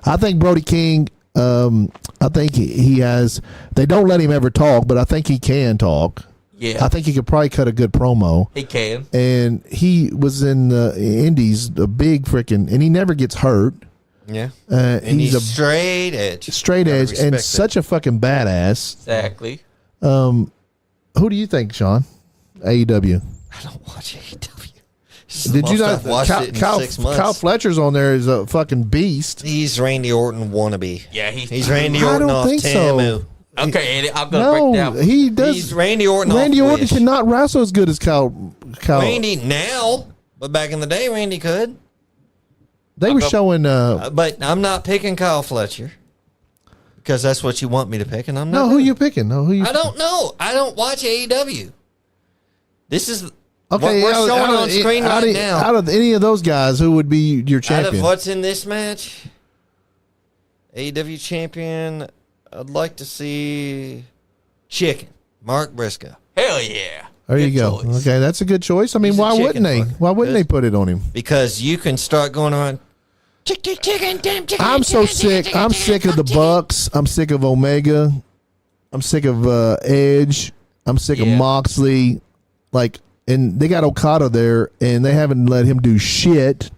I think Brody King. I think he has. They don't let him ever talk, but I think he can talk. Yeah. I think he could probably cut a good promo. He can. And he was in the Indies, a big freaking, and he never gets hurt. Okay. Yeah. And he's a straight edge. straight Gotta edge and respect such a fucking badass. Exactly. Who do you think, Sean? AEW. I don't watch AEW. Did you not? I've watched it in Kyle 6 months. Kyle Fletcher's on there is a fucking beast. He's Randy Orton wannabe. Yeah, He's Randy I Orton don't off think so. Tamu. Okay, Eddie, I'm gonna break No, down. he does. He's Randy Orton Randy off Orton Wish. cannot wrestle as good as Kyle. Randy now, but back in the day, Randy could. They were showing. But I'm not picking Kyle Fletcher because that's what you want me to pick, and I'm not. No, who you picking? No, who you? I don't know. I don't watch AEW. This is Okay, what we're showing on screen out right of, now. Out of any of those guys, who would be your Out champion? of what's in this match, AEW champion, I'd like to see Chicken Mark Briscoe Hell yeah. There you Good go. choice. Okay, that's a good choice. I mean, He's a why chicken wouldn't they? fucker. Why wouldn't they put it on him? because you can start going around. Chicken, damn chicken. I'm so sick. I'm sick of the Bucks. I'm sick of Omega. I'm sick of Edge. I'm sick of Yeah. Moxley. Like, and they got Okada there, and they haven't let him do shit.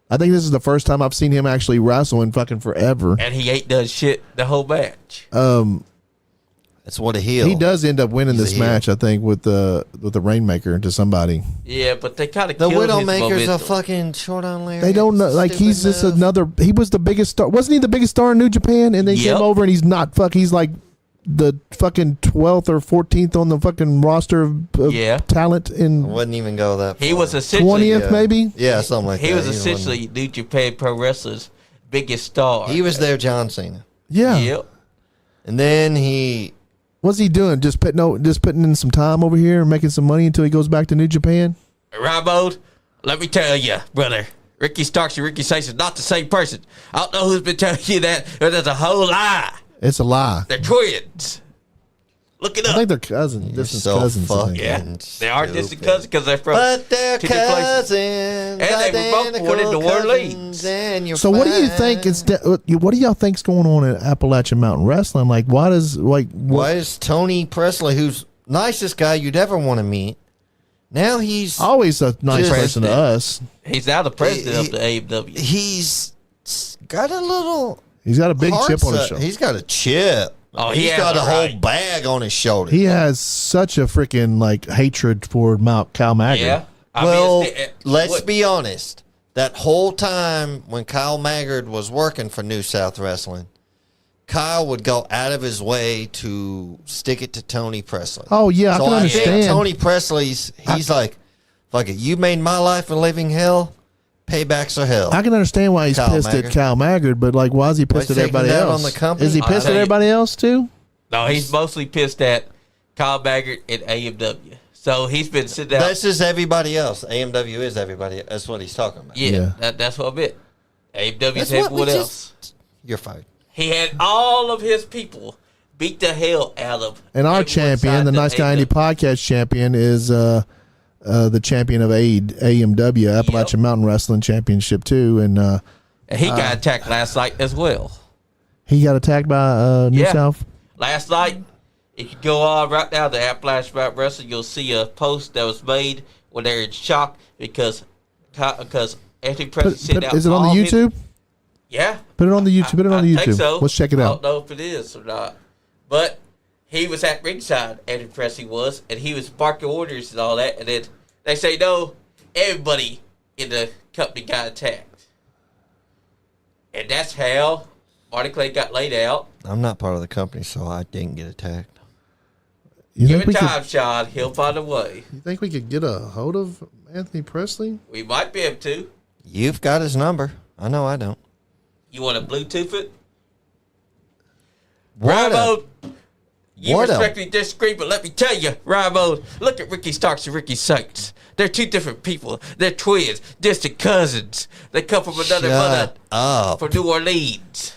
I think this is the first time I've seen him actually wrestle in fucking forever. And he ain't done shit the whole match. That's what a heel. He does end up winning He's this a heel. match, I think, with the Rainmaker to somebody. Yeah, but they kind of The killed his Widowmaker's a momentum. fucking short on Larry. They don't know. Like, Stupid he's just move. another. He was the biggest star. Wasn't he the biggest star in New Japan? And then he Yep. came over and he's not fuck. He's like the fucking 12th or 14th on the fucking roster of Yeah. talent in Wouldn't even go that far. He was essentially 20th, maybe. Yeah, something like he that. was wasn't- essentially New Japan Pro Wrestlers' biggest star. He was their John Cena. Yeah. Yep. And then he. What's he doing? Just putting in some time over here and making some money until he goes back to New Japan. Rambo, let me tell you, brother. Ricky Starks and Ricky Saints is not the same person. I don't know who's been telling you that, but that's a whole lie. It's a lie. They're twins. Look it I up. think they're cousins. Distant cousins. I think. Yeah, they are distant cousins because they're from But they're two different places. cousins. And they were both born in New Orleans. So what do you think? What do y'all think's going on in Appalachian Mountain Wrestling? Like, why is Tony Presley, who's nicest guy you'd ever want to meet, now he's always a nice person to us? He's now the president of the AEW. He's got a little. He's got a big chip on his shoulder. He's got a chip. Oh, he's got a whole bag on his shoulder. He has such a freaking hatred for Kyle Maggard. Yeah. Let's be honest. That whole time when Kyle Maggard was working for New South Wrestling, Kyle would go out of his way to stick it to Tony Presley. Oh yeah, so I can understand. Think Tony Presley's. He's like, fuck it. You made my life a living hell. Paybacks are hell. I can understand why he's pissed at Kyle Maggard, but why is he pissed at everybody else? On the company? Is he pissed at everybody else too? No, he's mostly pissed at Kyle Maggard and AEW. So he's been sitting out. This is everybody else. AMW is everybody. That's what he's talking about. Yeah. That's what I meant. AEW's everyone else. You're fired. He had all of his people beat the hell out of. And our champion, the Nice Guy Andy podcast champion, is the champion of AMW, Appalachian Mountain Wrestling Championship too, and he got attacked last night as well. He got attacked by New South last night. If you go on right now to Appalachian Mountain Wrestling, you'll see a post that was made when they're in shock because Anthony Presley sent out. Is it on the YouTube? Yeah. Put it on the YouTube. Put it on the YouTube. Think so. Let's check it out. I don't know if it is or not, but he was at ringside. Anthony Presley was, and he was barking orders and all that. And then they say no. Everybody in the company got attacked, and that's how Marty Clay got laid out. I'm not part of the company, so I didn't get attacked. Give it time, Sean. He'll find a way. You think we could get a hold of Anthony Presley? We might be able to. You've got his number. I know I don't. You want to Bluetooth it? Rambo, you respectfully disagree, but let me tell you, Rambo, look at Ricky Starks and Ricky Sykes. They're two different people. They're twins, distant cousins. They come from another mother from New Orleans.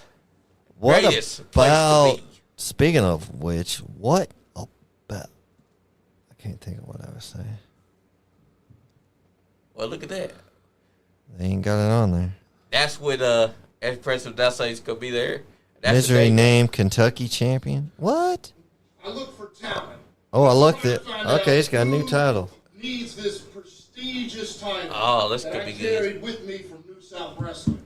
What Greatest about, place to be. Speaking of which, what about, I can't think of what I was saying. Well, look at that. They ain't got it on there. That's when Anthony Presley that's how he's going to be there. That's Misery named Kentucky champion. What? I look for talent. Oh, I looked at. Okay, it's got a new title. Needs this prestigious title. Oh, this that could I be good. carried with me from New South Wrestling.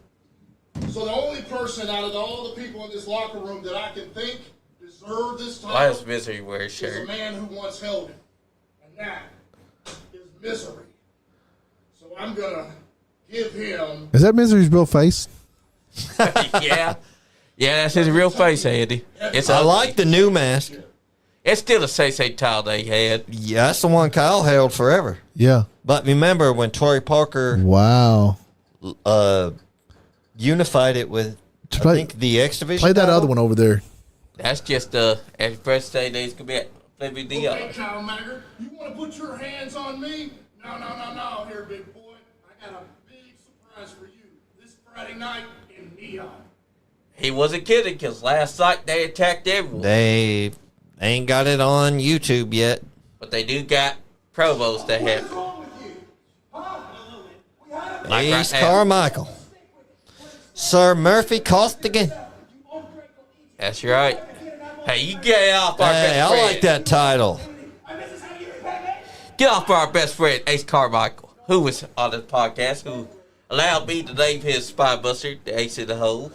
So the only person out of all the people in this locker room that I can think deserve this title Why is Misery wear a is shirt? a man who once held it, and that is Misery. So I'm gonna give him. Is that Misery's real face? Yeah, that's his real face, Andy. It's I ugly. like the new mask. It's still a say title they had. Yeah, that's the one Kyle held forever. Yeah. But remember when Torrey Parker Wow. unified it with, I think, the X Division. Play that title? other one over there. That's just Anthony Presley days could be at Flavor D. Okay, Kyle Maggard, you want to put your hands on me? No, here, big boy. I got a big surprise for you this Friday night in Neon. He wasn't kidding because last night they attacked everyone. They ain't got it on YouTube yet. But they do got promos that What's have. wrong with you? Huh? We had a Like Ace right now. Carmichael. Sir Murphy Costigan. That's right. Hey, you get off our Hey, best I friend. like that title. Get off our best friend, Ace Carmichael, who was on this podcast, who allowed me to name his spine buster, the Ace in the Hole.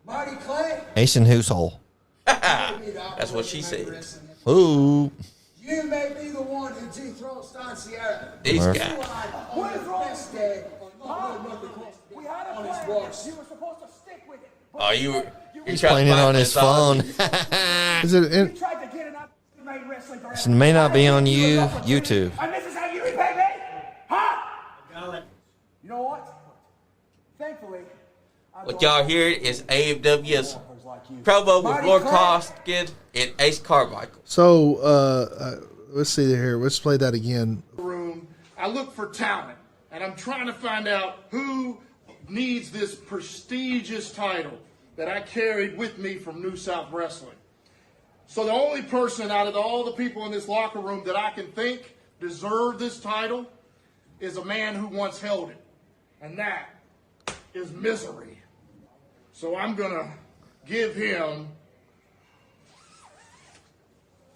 Marty Clay, Ace in whose hole? That's what she said. Ooh. you may be the one who dethroned Stan Sierra. These Murph. guys. What is wrong? Best day we had a on his plan. walks. You were supposed to stick with it. Oh, you He's playing it on his phone. Is it? You tried to get an up-to-date wrestling for It may not be on YouTube. And this is how you repay me? Huh? You know what? Thankfully, What y'all hear is AMW's promo with Lord Costigan and Ace Carmichael. So let's see here. Let's play that again. Room. I look for talent, and I'm trying to find out who needs this prestigious title that I carried with me from New South Wrestling. So the only person out of all the people in this locker room that I can think deserve this title is a man who once held it. And that is Misery. So I'm going to give him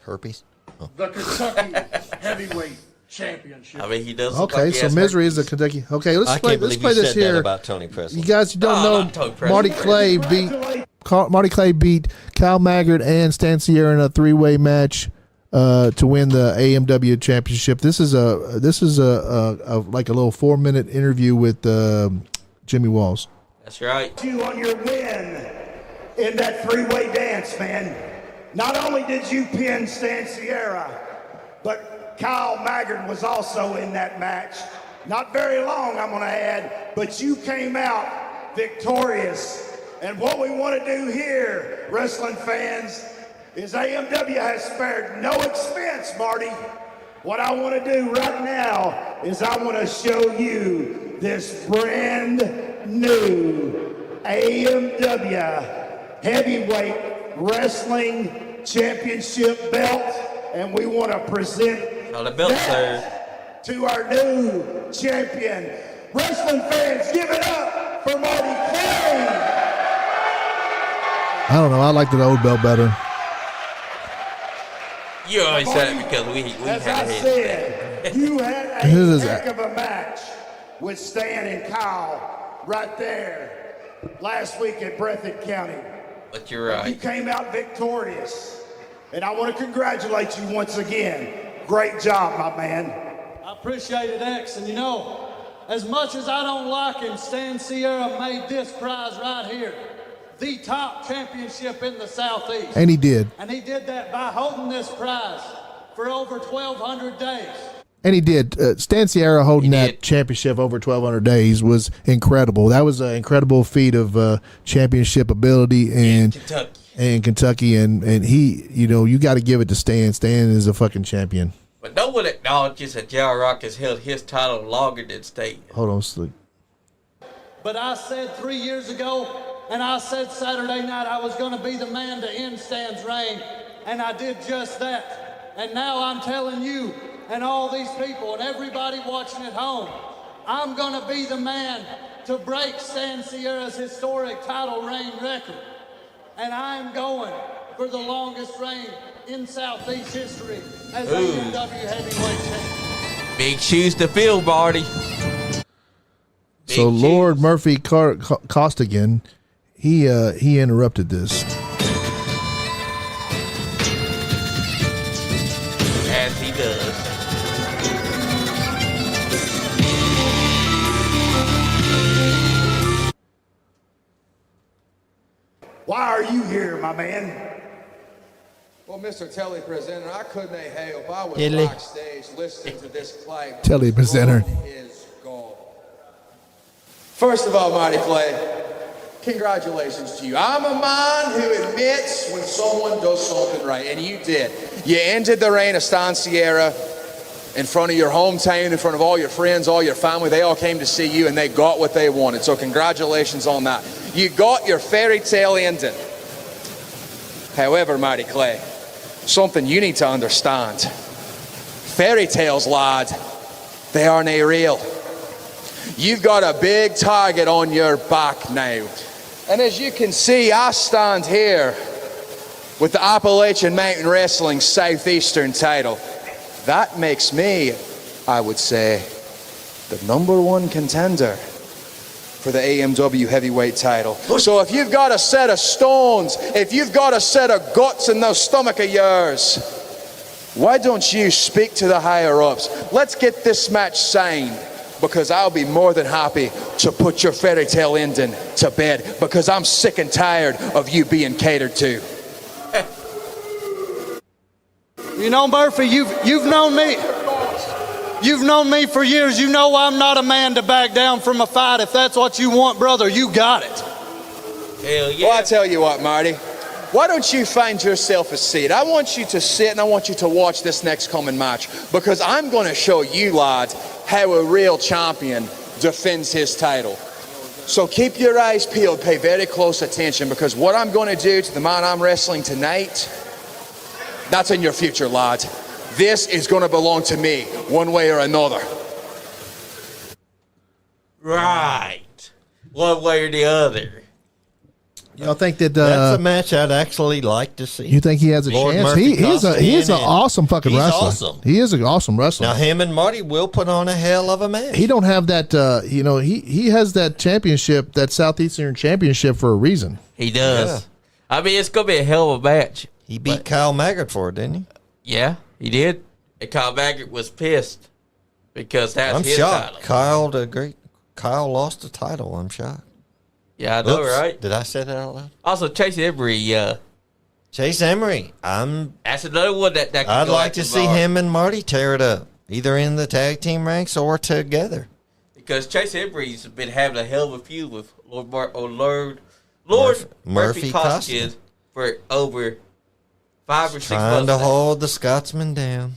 Herpes. the Kentucky Heavyweight Championship. I mean, he does. Look Okay, like he so has Misery is the herpes. Kentucky. Okay, let's I play. can't Let's believe play you this said that here. about Tony Presley. You guys don't No, not Tony know Presley. Marty Clay beat Kyle Maggard and Stan Sierra in a 3-way match to win the AMW championship. This is a like a little 4-minute interview with Jimmy Walls. That's right. You on your win in that 3-way dance, man. Not only did you pin Stan Sierra, but Kyle Maggard was also in that match. Not very long, I'm going to add, but you came out victorious. And what we want to do here, wrestling fans, is AMW has spared no expense, Marty. What I want to do right now is I want to show you this brand new AMW Heavyweight Wrestling Championship belt, and we want to present Oh, the belt, sir. to our new champion. Wrestling fans, give it up for Marty Clay. I don't know. I like the old belt better. You always said it because we As had I a head. said, you had a Who is heck that? of a match with Stan and Kyle right there last week at Breathitt County. But you're You right. came out victorious, and I want to congratulate you once again. Great job, my man. I appreciate it, X. And you know, as much as I don't like him, Stan Sierra made this prize right here the top championship in the Southeast. And he did. And he did that by holding this prize for over 1,200 days. And he did. Stan Sierra holding He that did. championship over 1,200 days was incredible. That was an incredible feat of championship ability and Kentucky. Kentucky. And he, you know, you got to give it to Stan. Stan is a fucking champion. But no one acknowledges that J.R. Rock has held his title longer than State. Hold on, Slick. But I said 3 years ago, and I said Saturday night I was going to be the man to end Stan's reign, and I did just that. And now I'm telling you and all these people and everybody watching at home, I'm going to be the man to break Stan Sierra's historic title reign record. And I'm going for the longest reign in Southeast history as AMW heavyweight champion. Big shoes to fill, Marty. So Big Lord shoes. Murphy Costigan, he interrupted this. As he does. Why are you here, my man? Well, Mr. Telly Presenter, I couldn't help. I was Telly. backstage listening to this claim. Telly Presenter. Gold is gold. First of all, Marty Clay, congratulations to you. I'm a man who admits when someone does something right, and you did. You ended the reign of Stan Sierra in front of your hometown, in front of all your friends, all your family. They all came to see you, and they got what they wanted. So congratulations on that. You got your fairy tale ending. However, Marty Clay, something you need to understand. Fairy tales, lad, they aren't real. You've got a big target on your back now. And as you can see, I stand here with the Appalachian Mountain Wrestling Southeastern title. That makes me, I would say, the #1 contender for the AMW heavyweight title. So if you've got a set of stones, if you've got a set of guts in those stomach of yours, why don't you speak to the higher ups? Let's get this match signed, because I'll be more than happy to put your fairy tale ending to bed, because I'm sick and tired of you being catered to. You know, Murphy, you've known me. You've known me for years. You know I'm not a man to back down from a fight. If that's what you want, brother, you got it. Hell yeah. Well, I tell you what, Marty. Why don't you find yourself a seat? I want you to sit and I want you to watch this next coming match, because I'm going to show you, lad, how a real champion defends his title. So keep your eyes peeled, pay very close attention, because what I'm going to do to the man I'm wrestling tonight That's in your future, lad. This is going to belong to me, one way or another. Right. One way or the other. Y'all think that That's a match I'd actually like to see. you think he has a Lord chance? Murphy He is an Costin, awesome fucking he's wrestler. awesome. He is an awesome wrestler. Now him and Marty will put on a hell of a match. He don't have that. He has that championship, that Southeastern Championship, for a reason. He does. I mean, it's going to be a hell of a match. He beat Kyle Maggard for it, didn't he? Yeah, he did. And Kyle Maggard was pissed because that's I'm his shocked. title. Kyle lost the title. I'm shocked. Yeah, I know, Oops. right? Did I say that out loud? Also, Chase Emery. Chase Emery. That's another one that could I'd go like at to the see bar. him and Marty tear it up, either in the tag team ranks or together. Because Chase Emery's been having a hell of a feud with Lord Murphy Costin Costin for over 5 or 6 trying months to now. hold the Scotsman down.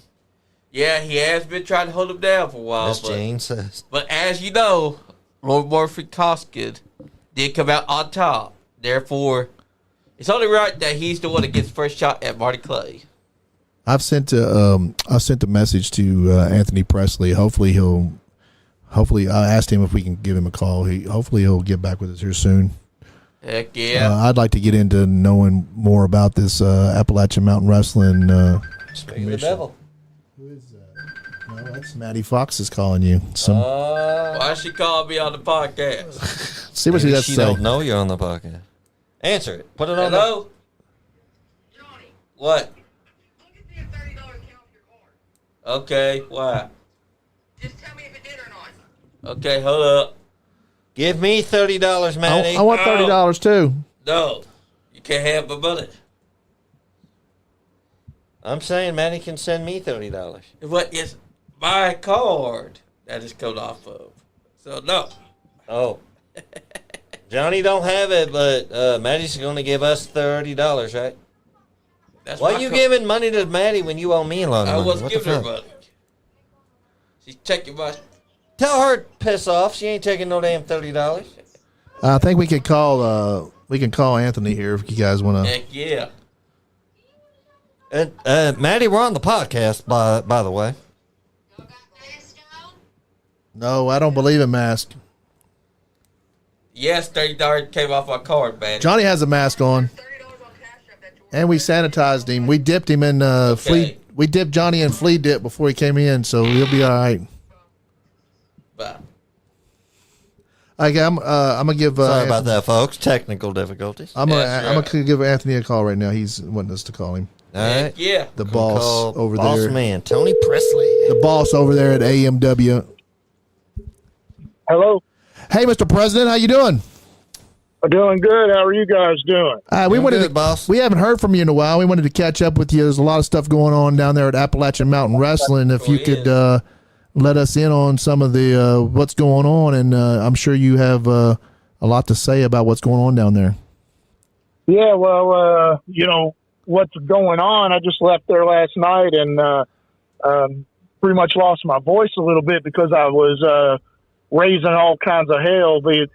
Yeah, he has been trying to hold him down for a while. As Jane says. But as you know, Lord Murphy Costin did come out on top. Therefore, it's only right that he's the one that gets first shot at Marty Clay. I've sent a message to Anthony Presley. Hopefully I asked him if we can give him a call. Hopefully he'll get back with us here soon. Heck yeah. I'd like to get into knowing more about this Appalachian Mountain Wrestling. Speak of the devil. Who is that? No, that's Maddie Fox is calling you. Why she called me on the podcast? See what she Maybe has to she say. don't know you're on the podcast. Answer it. Put it on. Hello? Johnny, What? look at the $30 count of your card. Okay, why? Just tell me if it did or not. Okay, hold up. Give me $30, Maddie. I want $30 too. No, you can't have my money. I'm saying Maddie can send me $30. What is my card that is coming off of? So, no. Oh. Johnny don't have it, but Maddie's going to give us $30, right? That's Why my you card. giving money to Maddie when you owe me a lot of I money? wasn't What the giving her fuck? money. She's checking my... Tell her to piss off. She ain't taking no damn $30. I think we could call Anthony here if you guys want to. Heck yeah. And Maddie, we're on the podcast, by the way. Y'all got masks on? No, I don't believe in mask. Yes, $30 came off my card, man. Johnny has a mask on, $30 on Cash App that George and we sanitized him. We dipped him in flea. Okay. We dipped Johnny in flea dip before he came in, so he'll be all right. Bye. Okay, I'm gonna give. Sorry about that, folks. Technical difficulties. I'm That's right. gonna give Anthony a call right now. He's wanting us to call him. All Heck right. yeah. The We'll boss call over boss there. man, Tony Presley. The boss over there at AMW. Hello. Hey, Mr. President, how you doing? Doing good. How are you guys doing? We Doing wanted good, to, boss. We haven't heard from you in a while. We wanted to catch up with you. There's a lot of stuff going on down there at Appalachian Mountain Wrestling. If you could let us in on some of the what's going on, and I'm sure you have a lot to say about what's going on down there. Yeah, well, what's going on. I just left there last night and pretty much lost my voice a little bit because I was raising all kinds of hell. But,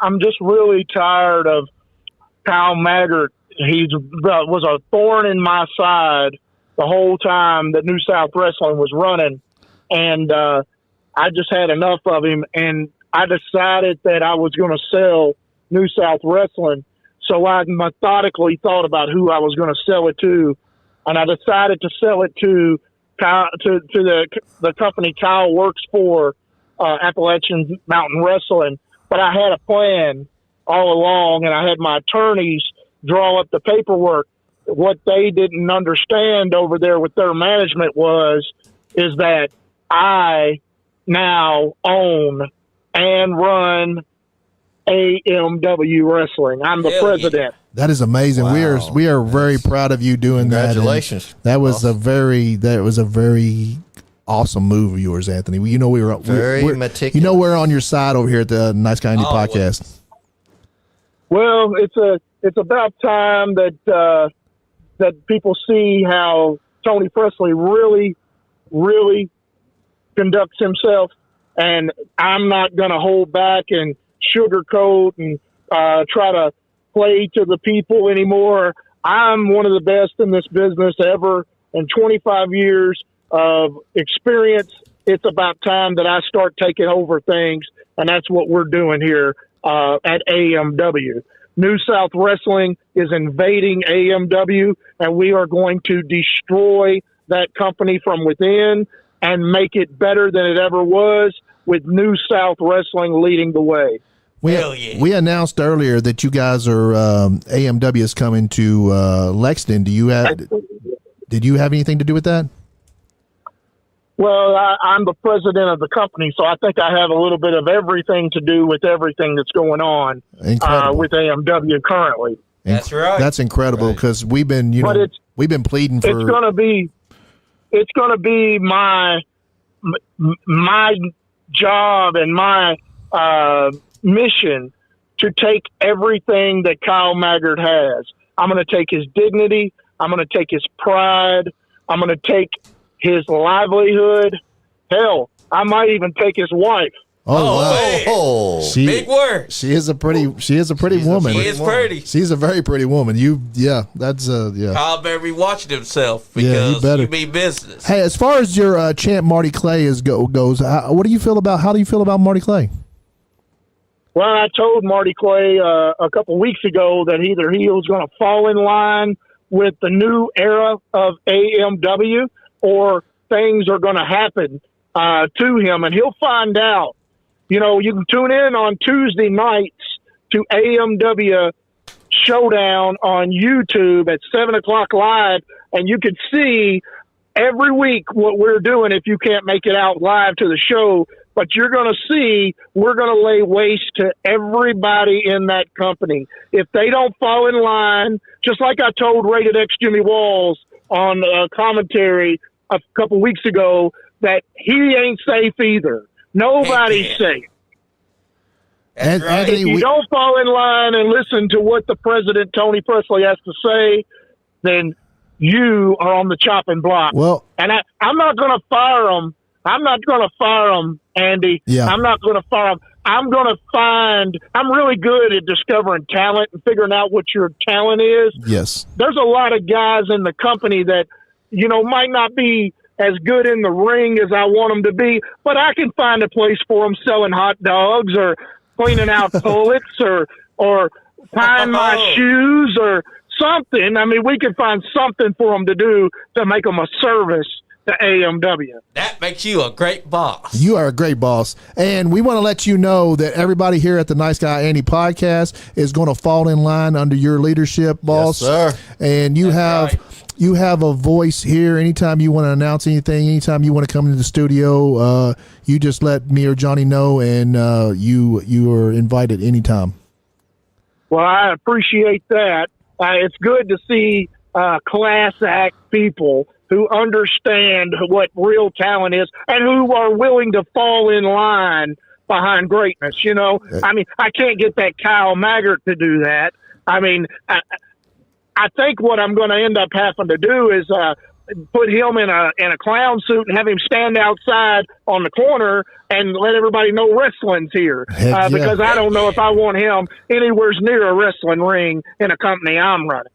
I'm just really tired of Kyle Maggard. He was a thorn in my side the whole time that New South Wrestling was running. And I just had enough of him. And I decided that I was going to sell New South Wrestling. So I methodically thought about who I was going to sell it to. And I decided to sell it to Kyle, to the company Kyle works for, Appalachian Mountain Wrestling. But I had a plan all along, and I had my attorneys draw up the paperwork. What they didn't understand over there with their management is that I now own and run AMW Wrestling. I'm the president. That is amazing. Wow. We are very proud of you doing that. Congratulations. That was a very awesome move of yours, Anthony. We were Very we're meticulous. we're on your side over here at the Nice Guy Andy podcast. Well, it's about time that people see how Tony Presley really, really conducts himself, and I'm not going to hold back and sugarcoat and try to play to the people anymore. I'm one of the best in this business ever. In 25 years of experience, it's about time that I start taking over things, and that's what we're doing here at AMW. New South Wrestling is invading AMW, and we are going to destroy that company from within and make it better than it ever was, with New South Wrestling leading the way. We announced earlier that you guys are AMW is coming to Lexington. Did you have anything to do with that? Well, I'm the president of the company, so I think I have a little bit of everything to do with everything that's going on with AMW currently. That's right. That's incredible because we've been, we've been pleading for. It's going to be my job and my mission to take everything that Kyle Maggard has. I'm going to take his dignity. I'm going to take his pride. I'm going to take his livelihood. Hell, I might even take his wife. Oh, wow. Oh, big word. She is a pretty woman. She is pretty. She's a very pretty woman. That's Kyle better be watching himself because you mean business. Hey, as far as your champ Marty Clay goes, how do you feel about Marty Clay? Well, I told Marty Clay a couple weeks ago that either he was going to fall in line with the new era of AMW or things are going to happen to him, and he'll find out. You can tune in on Tuesday nights to AMW Showdown on YouTube at 7 o'clock live, and you can see every week what we're doing if you can't make it out live to the show. But you're going to see we're going to lay waste to everybody in that company. If they don't fall in line, just like I told Rated X Jimmy Walls on commentary a couple weeks ago, that he ain't safe either. Nobody's safe. That's right. If you don't fall in line and listen to what the president, Tony Presley, has to say, then you are on the chopping block. Well, and I'm not going to fire him. I'm not going to fire him, Andy. Yeah. I'm not going to fire him. I'm really good at discovering talent and figuring out what your talent is. Yes. There's a lot of guys in the company that, might not be as good in the ring as I want them to be, but I can find a place for them selling hot dogs or cleaning out toilets or tying my shoes or something. I mean, we can find something for them to do to make them a service to AMW. That makes you a great boss. You are a great boss. And we want to let you know that everybody here at the Nice Guy Andy podcast is going to fall in line under your leadership, boss. Yes, sir. And you have a voice here. Anytime you want to announce anything, anytime you want to come into the studio, you just let me or Johnny know, and you are invited anytime. Well, I appreciate that. It's good to see class act people who understand what real talent is and who are willing to fall in line behind greatness. I mean, I can't get that Kyle Maggard to do that. I mean, I think what I'm going to end up having to do is put him in a clown suit and have him stand outside on the corner and let everybody know wrestling's here. Because I don't know if I want him anywhere near a wrestling ring in a company I'm running.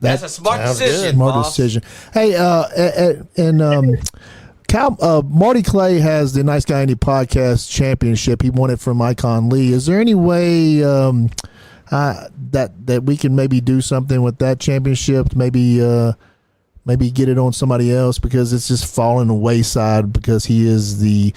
That's a smart decision. Smart decision. Hey, Marty Clay has the Nice Guy Andy podcast championship. He won it from Icon Lee. Is there any way that we can maybe do something with that championship? Maybe get it on somebody else, because it's just falling the wayside, because he is the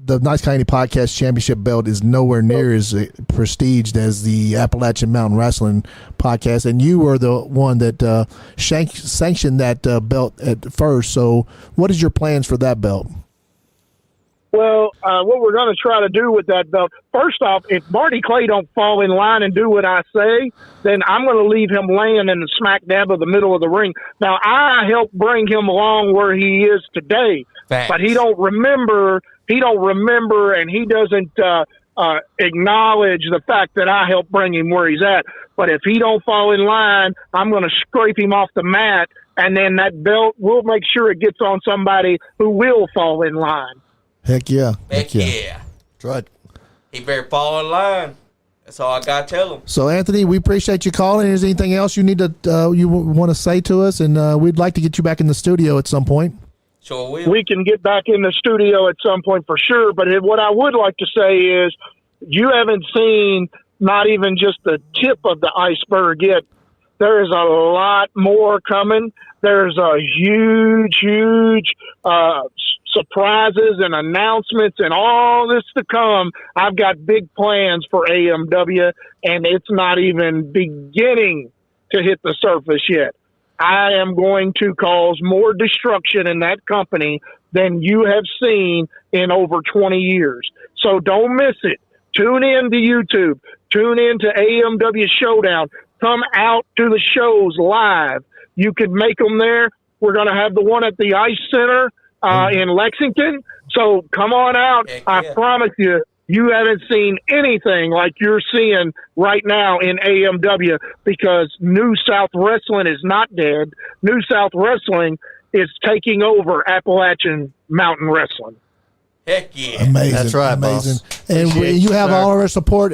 Nice Guy Andy podcast championship belt is nowhere near as prestiged as the Appalachian Mountain Wrestling podcast, and you were the one that sanctioned that belt at first. So what is your plans for that belt? Well, what we're going to try to do with that belt, first off, if Marty Clay don't fall in line and do what I say, then I'm going to leave him laying in the smack dab of the middle of the ring. Now, I helped bring him along where he is today, but he don't remember, and he doesn't acknowledge the fact that I helped bring him where he's at. But if he don't fall in line, I'm going to scrape him off the mat, and then that belt, we'll make sure it gets on somebody who will fall in line. Heck yeah. Heck yeah. That's right. He better fall in line. That's all I got to tell them. So, Anthony, we appreciate you calling. Is there anything else you need to you want to say to us? And we'd like to get you back in the studio at some point. Sure will. We can get back in the studio at some point for sure. But what I would like to say is you haven't seen not even just the tip of the iceberg yet. There's a lot more coming. There's a huge surprises and announcements and all this to come. I've got big plans for AMW, and it's not even beginning to hit the surface yet. I am going to cause more destruction in that company than you have seen in over 20 years. So don't miss it. Tune in to YouTube. Tune in to AMW Showdown. Come out to the shows live. You can make them there. We're going to have the one at the Ice Center in Lexington. So come on out. Heck I yeah. promise you, you haven't seen anything like you're seeing right now in AMW, because New South Wrestling is not dead. New South Wrestling is taking over Appalachian Mountain Wrestling. Heck yeah. Amazing. That's right, amazing. boss. And Appreciate you you, have sir. all of our support.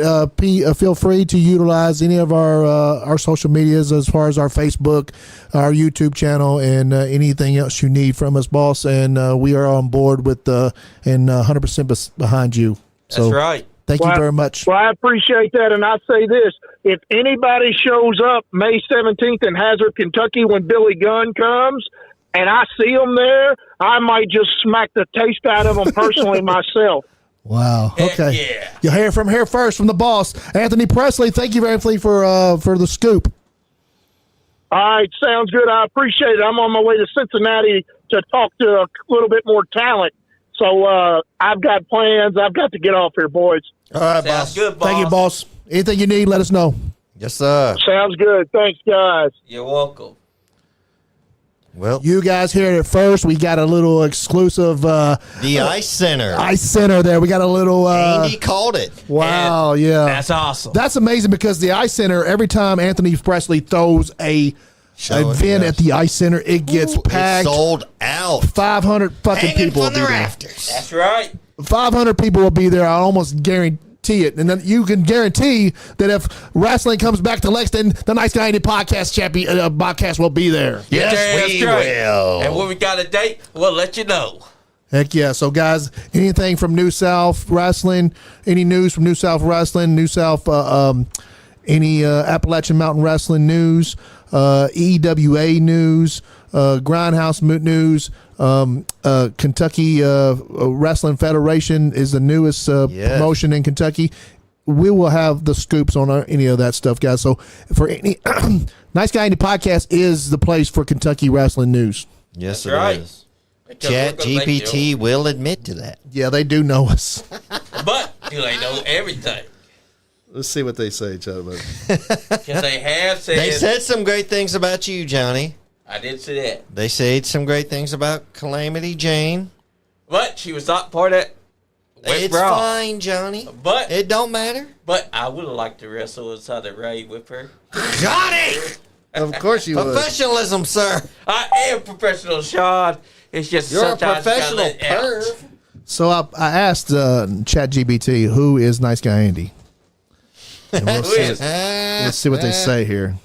Feel free to utilize any of our social medias as far as our Facebook, our YouTube channel, and anything else you need from us, boss. And we are on board with and 100% behind you. So That's right. Thank you very much. Well, I appreciate that. And I say this, if anybody shows up May 17th in Hazard, Kentucky when Billy Gunn comes, and I see them there, I might just smack the taste out of them personally myself. Wow. Heck Okay. yeah. You hear from here first from the boss, Anthony Presley. Thank you very much for the scoop. All right, sounds good. I appreciate it. I'm on my way to Cincinnati to talk to a little bit more talent. So I've got plans. I've got to get off here, boys. All right, Sounds boss. good, boss. Thank you, boss. Anything you need, let us know. Yes, sir. Sounds good. Thanks, guys. You're welcome. Well, You guys heard it first. We got a little exclusive the Ice Center. Ice Center there. We got a little Andy called it. wow, And yeah. That's awesome. That's amazing because the Ice Center, every time Anthony Presley throws a Show it, event yes. at the Ice Center, it gets Ooh, packed. It's sold out. 500 fucking Hanging people will from be the there. rafters. That's right. 500 people will be there. I almost guarantee it. And then you can guarantee that if wrestling comes back to Lexington, the Nice Guy Andy podcast will be there. Yes, That's we right. will. And when we got a date, we'll let you know. Heck yeah. So, guys, anything from New South Wrestling, any news from New South Wrestling, New South, any Appalachian Mountain Wrestling news, EWA news, Grindhouse news, Kentucky Wrestling Federation is the newest Yes. promotion in Kentucky. We will have the scoops on any of that stuff, guys. So, for any Nice Guy Andy podcast is the place for Kentucky wrestling news. Yes, That's it right. is. Because Chat we're gonna make GPT will admit to that. Yeah, they do know us. But do they know everything? Let's see what they say, Chad. Because they have said. They said some great things about you, Johnny. I did say that. They said some great things about Calamity Jane. But she was not part of that. It's fine, Johnny. But It don't matter. But I would have liked to wrestle inside the Ray with her. Johnny! Of course you would. Professionalism, sir. I am professional, Sean. It's just You're a sometimes you gotta professional let it out. perv. So I asked ChatGPT, who is Nice Guy Andy? And we'll Who see is? let's see what they say here.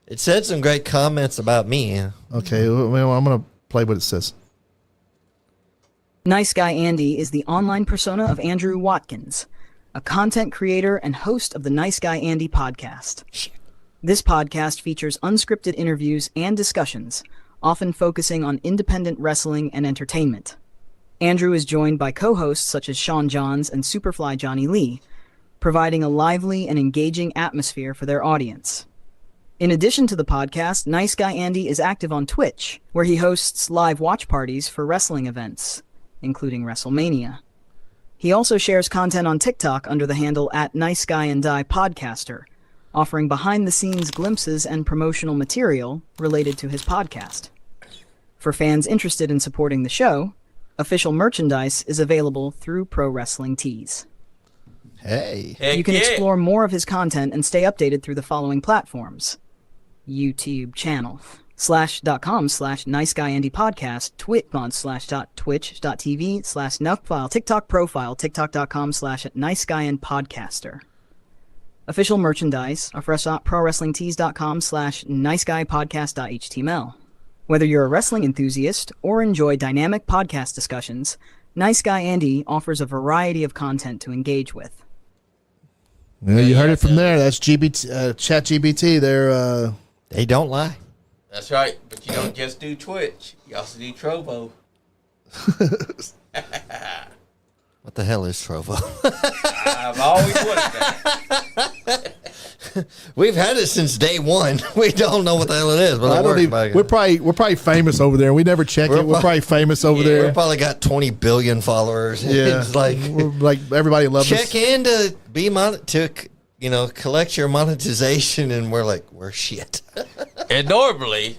It said some great comments about me. Okay, well, I'm going to play what it says. Nice Guy Andy is the online persona of Andrew Watkins, a content creator and host of the Nice Guy Andy podcast. This podcast features unscripted interviews and discussions, often focusing on independent wrestling and entertainment. Andrew is joined by co-hosts such as Sean Johns and Superfly Johnny Lee, providing a lively and engaging atmosphere for their audience. In addition to the podcast, Nice Guy Andy is active on Twitch, where he hosts live watch parties for wrestling events, including WrestleMania. He also shares content on TikTok under the handle @NiceGuyAndy Podcaster, offering behind-the-scenes glimpses and promotional material related to his podcast. For fans interested in supporting the show, official merchandise is available through Pro Wrestling Tees. Hey. Heck You can yeah. explore more of his content and stay updated through the following platforms: YouTube channel, /.com/NiceGuyAndyPodcast, twitch.twitch.tv/NuckFile, TikTok profile, TikTok.com/NiceGuyAndPodcaster. Official merchandise are fresh at ProWrestlingTees.com/NiceGuyPodcast.html. Whether you're a wrestling enthusiast or enjoy dynamic podcast discussions, Nice Guy Andy offers a variety of content to engage with. Well, you heard it from there. That's ChatGPT. They don't lie. That's right. But you don't just do Twitch. You also do Trovo. What the hell is Trovo? I've always wanted that. We've had it since day one. We don't know what the hell it is, but we're probably famous over there. We never check it. We're probably famous over there. We probably got 20 billion followers. Yeah, It's like everybody loves us. check in to collect your monetization, and we're shit. And normally,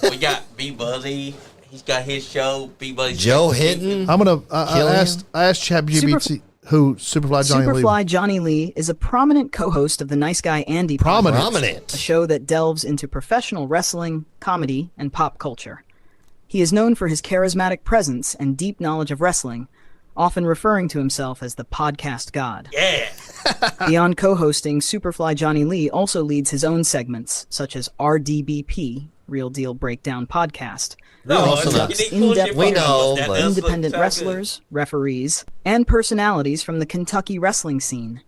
we got B Buzzy. He's got his show. B Buzzy. Joe Hinton. I'm gonna. I asked ChatGPT who Superfly Johnny Lee. Superfly Johnny Lee is a prominent co-host of the Nice Guy Andy podcast, a show that delves into professional wrestling, comedy, and pop culture. He is known for his charismatic presence and deep knowledge of wrestling, often referring to himself as the podcast god. Yeah. Beyond co-hosting, Superfly Johnny Lee also leads his own segments, such as RDBP, Real Deal Breakdown Podcast, in-depth but independent wrestlers, referees, and personalities from the Kentucky wrestling scene.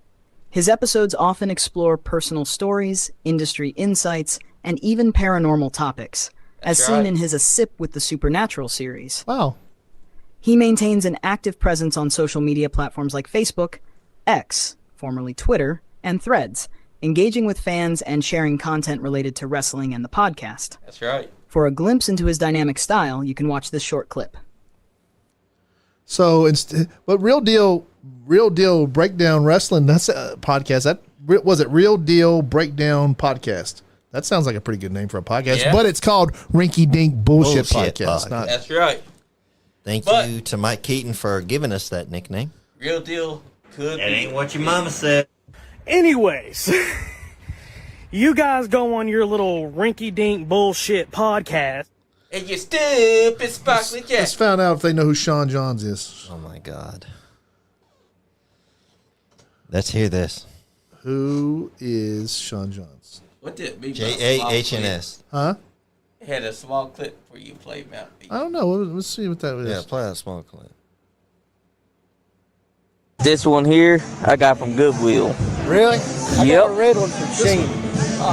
His episodes often explore personal stories, industry insights, and even paranormal topics, as seen in his A Sip with the Supernatural series. Wow. He maintains an active presence on social media platforms like Facebook, X, formerly Twitter, and Threads, engaging with fans and sharing content related to wrestling and the podcast. That's right. For a glimpse into his dynamic style, you can watch this short clip. So, but Real Deal Breakdown Wrestling, that's a podcast. That was it. Real Deal Breakdown Podcast. That sounds like a pretty good name for a podcast, but it's called Rinky Dink Bullshit Podcast. That's right. Thank you to Mike Keaton for giving us that nickname. Real Deal could That be. ain't what your mama said. Anyways, you guys go on your little rinky-dink bullshit podcast. And you stupid sparkly jack. Let's find out if they know who Sean Johns is. Oh my God. Let's hear this. Who is Sean Johns? What did it be? JAHNS. Huh? Had a small clip for you play Mount B. I don't know. Let's see what that is. Yeah, play that small clip. This one here, I got from Goodwill. Really? I Yep. got a red one from Sheen.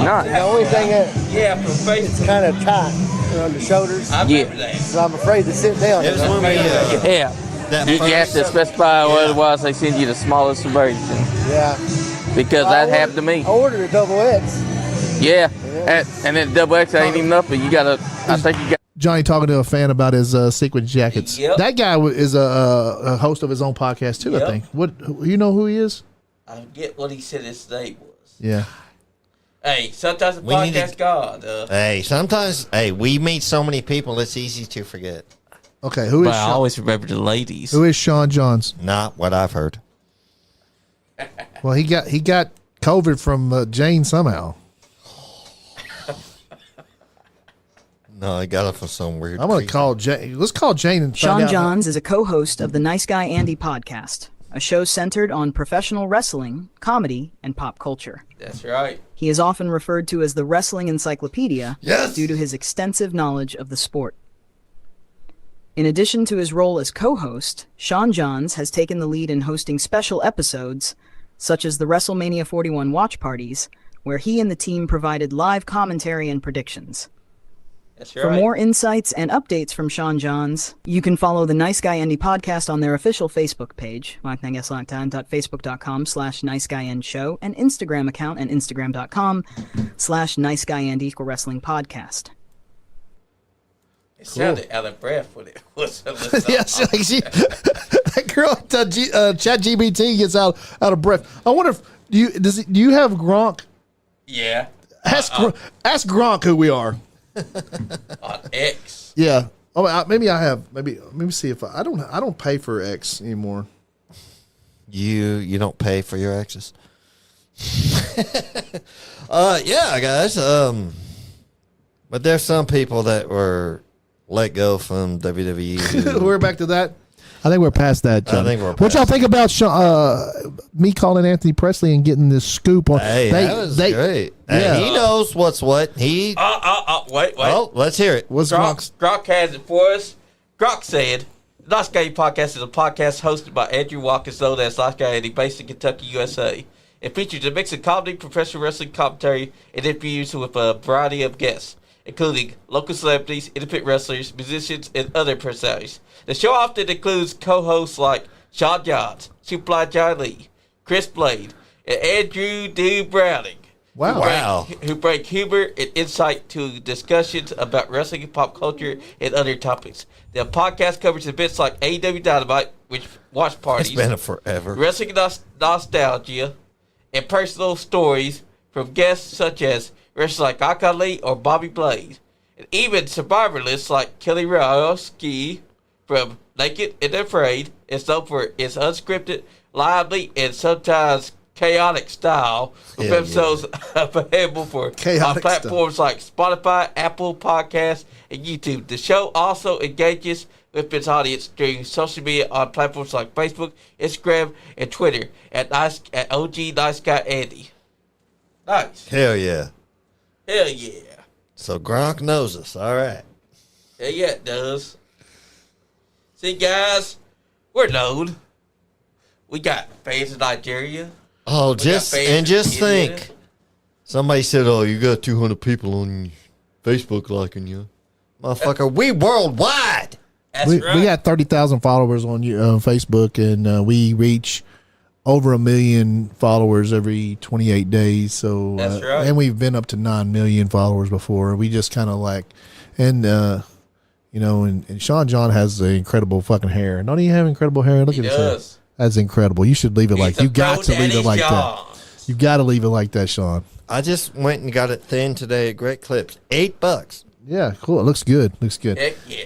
Nice. The only thing that from Facebook. it's kind of tight on the shoulders. I remember that. So I'm afraid to sit down. It was when we, Yeah. You have to specify, otherwise they send you the smallest version. Yeah. Because that happened to me. I ordered a double X. Yeah. And then double X ain't even up, but you gotta, I think you got. Johnny talking to a fan about his sequin jackets. Yep. That guy is a host of his own podcast too. Yep. I think. You know who he is? I forget what he said his name was. Yeah. Hey, sometimes the We need podcast to- God. Hey, we meet so many people, it's easy to forget. Okay, who is? But I Sean, always remember the ladies. who is Sean Johns? Not what I've heard. Well, he got COVID from Jane somehow. No, I got it from some weird. I'm gonna call Jane. Let's call Jane and find Sean out. Johns is a co-host of the Nice Guy Andy podcast, a show centered on professional wrestling, comedy, and pop culture. That's right. He is often referred to as the wrestling encyclopedia Yes. due to his extensive knowledge of the sport. In addition to his role as co-host, Sean Johns has taken the lead in hosting special episodes, such as the WrestleMania 41 watch parties, where he and the team provided live commentary and predictions. That's For right. more insights and updates from Sean Johns, you can follow the Nice Guy Andy podcast on their official Facebook page, facebook.com/NiceGuyAndyShow, and Instagram account and Instagram.com/NiceGuyAndy_WrestlingPodcast. It sounded out of breath when it was. Yes, that girl at ChatGPT gets out of breath. I wonder if do you have Gronk? Yeah. Ask Gronk who we are. On X. Yeah. Oh, maybe I have. Maybe let me see if I don't pay for X anymore. You don't pay for your exes. Yeah, guys. But there's some people that were let go from WWE. We're back to that. I think we're past that, John. I think we're What y'all think about me calling Anthony Presley and getting this scoop on? Hey, that was great. Yeah. Hey, he knows what's what. Wait. Oh, let's hear it. What's Grok has it for us. Grok said, the Nice Guy Podcast is a podcast hosted by Andrew Watkins, known as NiceGuyAndy, based in Kentucky, USA. It features a mix of comedy, professional wrestling commentary, and interviews with a variety of guests, including local celebrities, independent wrestlers, musicians, and other personalities. The show often includes co-hosts like Sean Johns, SuperFly John Lee, Chris Blade, and Andrew D. Browning. Wow. Who bring humor and insight to discussions about wrestling, pop culture, and other topics. The podcast covers events like AEW Dynamite, which watch parties, It's been forever. wrestling nostalgia, and personal stories from guests such as wrestlers like Icon Lee or Bobby Blade, and even survivor lists like Kelly Rowski from Naked and Afraid is known for its unscripted, lively, and sometimes chaotic style, with episodes available for on platforms like Spotify, Apple Podcasts, and YouTube. The show also engages with its audience through social media on platforms like Facebook, Instagram, and Twitter at OG Nice Guy Andy. Nice. Hell yeah. Hell yeah. So Gronk knows us. All right. Hell yeah, it does. See, guys, we're known. We got fans in Nigeria. Oh, We got just fans and just in India. think. Somebody said, "Oh, you got 200 people on Facebook liking you, motherfucker." We worldwide. That's we right. got 30,000 followers on Facebook, and we reach over 1 million followers every 28 days. So, That's right. and we've been up to 9 million followers before. We just kind of like, and and Sean John has the incredible fucking hair. Don't he have incredible hair? Look He at his hair. does. That's incredible. You should leave it like He's a you got to leave it GoDaddy like that. John. You got to leave it like that, Sean. I just went and got it thin today at Great Clips. $8. Yeah, cool. It looks good. Looks good. Heck yeah.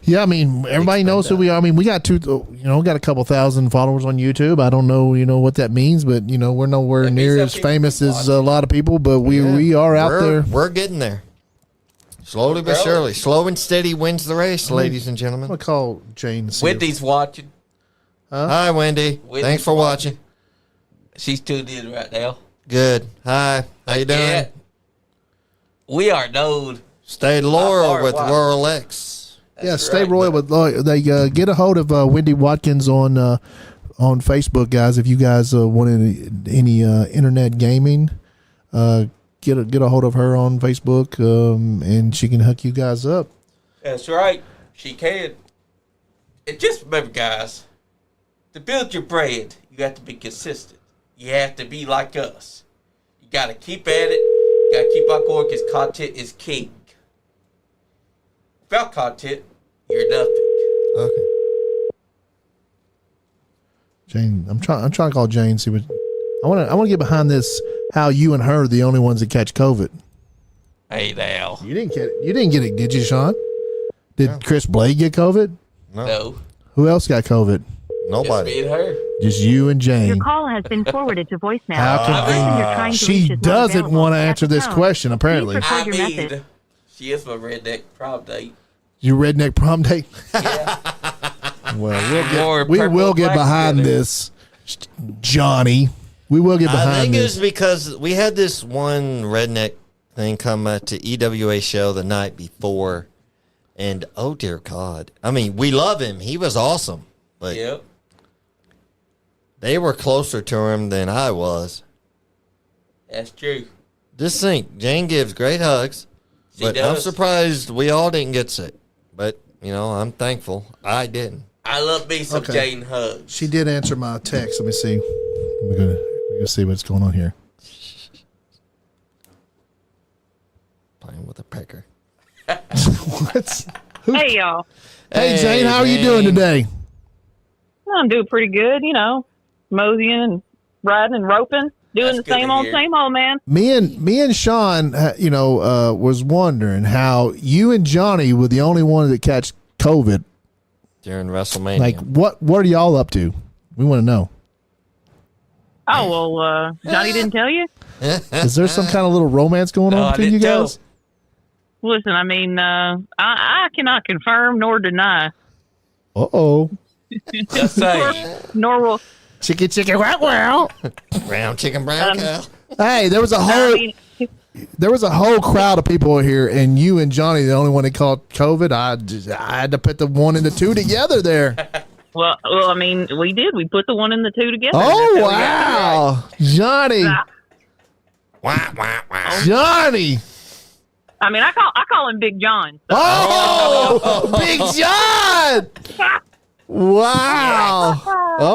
Yeah, I mean, everybody knows who we are. I mean, we got got a couple thousand followers on YouTube. I don't know, what that means, but we're nowhere That means near some as people famous as watching. a lot of people. But we are out there. We're getting there. Slowly but Bro. surely. Slow and steady wins the race, ladies and I'm gentlemen. gonna call Jane. to see if- Wendy's watching. Hi, Wendy. Wendy's Thanks for watching. She's tuned in right now. Good. Hi. How you doing? Yeah. We are known. Stay How loyal far with wide? Rural X. Yeah, That's stay right, royal with they get a hold of Wendy Watkins on Facebook, guys. If you guys want any internet gaming, get a hold of her on Facebook, and she can hook you guys up. That's right. She can. And just remember, guys, to build your brand, you have to be consistent. You have to be like us. You got to keep at it. You got to keep on going because content is king. Without content, you're nothing. Okay. Jane, I'm trying to call Jane. See what I want to get behind this. How you and her are the only ones that catch COVID. Hey, now. You didn't get it, did you, Sean? Did Chris Blade get COVID? No. Who else got COVID? Nobody. Just me and her. Just you and Jane. Your call has been forwarded to voicemail. How The person you're convenient. trying to She reach is not doesn't available. want to At answer the this tone, question, apparently. please record I your mean, message. she is my redneck prom date. Your redneck prom date? Well, we will get behind this, Johnny. We will get I behind think it this. was because we had this one redneck thing come to EWA show the night before, and oh dear God, I mean, we love him. He was awesome, but Yep. they were closer to him than I was. That's true. Just think, Jane gives great hugs, She but I'm does. surprised we all didn't get sick. But I'm thankful I didn't. I love me some Okay. Jane hugs. She did answer my text. Let me see. We're gonna see what's going on here. Playing with a pecker. What? Hey, y'all. Hey, Jane, how are you doing today? I'm doing pretty good, moseying and riding and roping, doing That's the good to hear. same old, man. Me and Sean, was wondering how you and Johnny were the only one that catch COVID. During WrestleMania. Like, what are y'all up to? We want to know. Oh, well, Johnny didn't tell you? Is there some kind of little romance going No, on I between you didn't tell. guys? Listen, I mean, I cannot confirm nor deny. Uh-oh. Just saying. Nor will. Chicken, wow. Brown chicken, brown cow. Hey, there was a whole crowd of people here, and you and Johnny, the only one that caught COVID. I had to put the 1 and the 2 together there. Well, I mean, we did. We put the 1 and the 2 together. Oh, wow. Johnny. Wow. Johnny. I mean, I call him Big John. So. Oh, Big John. Wow.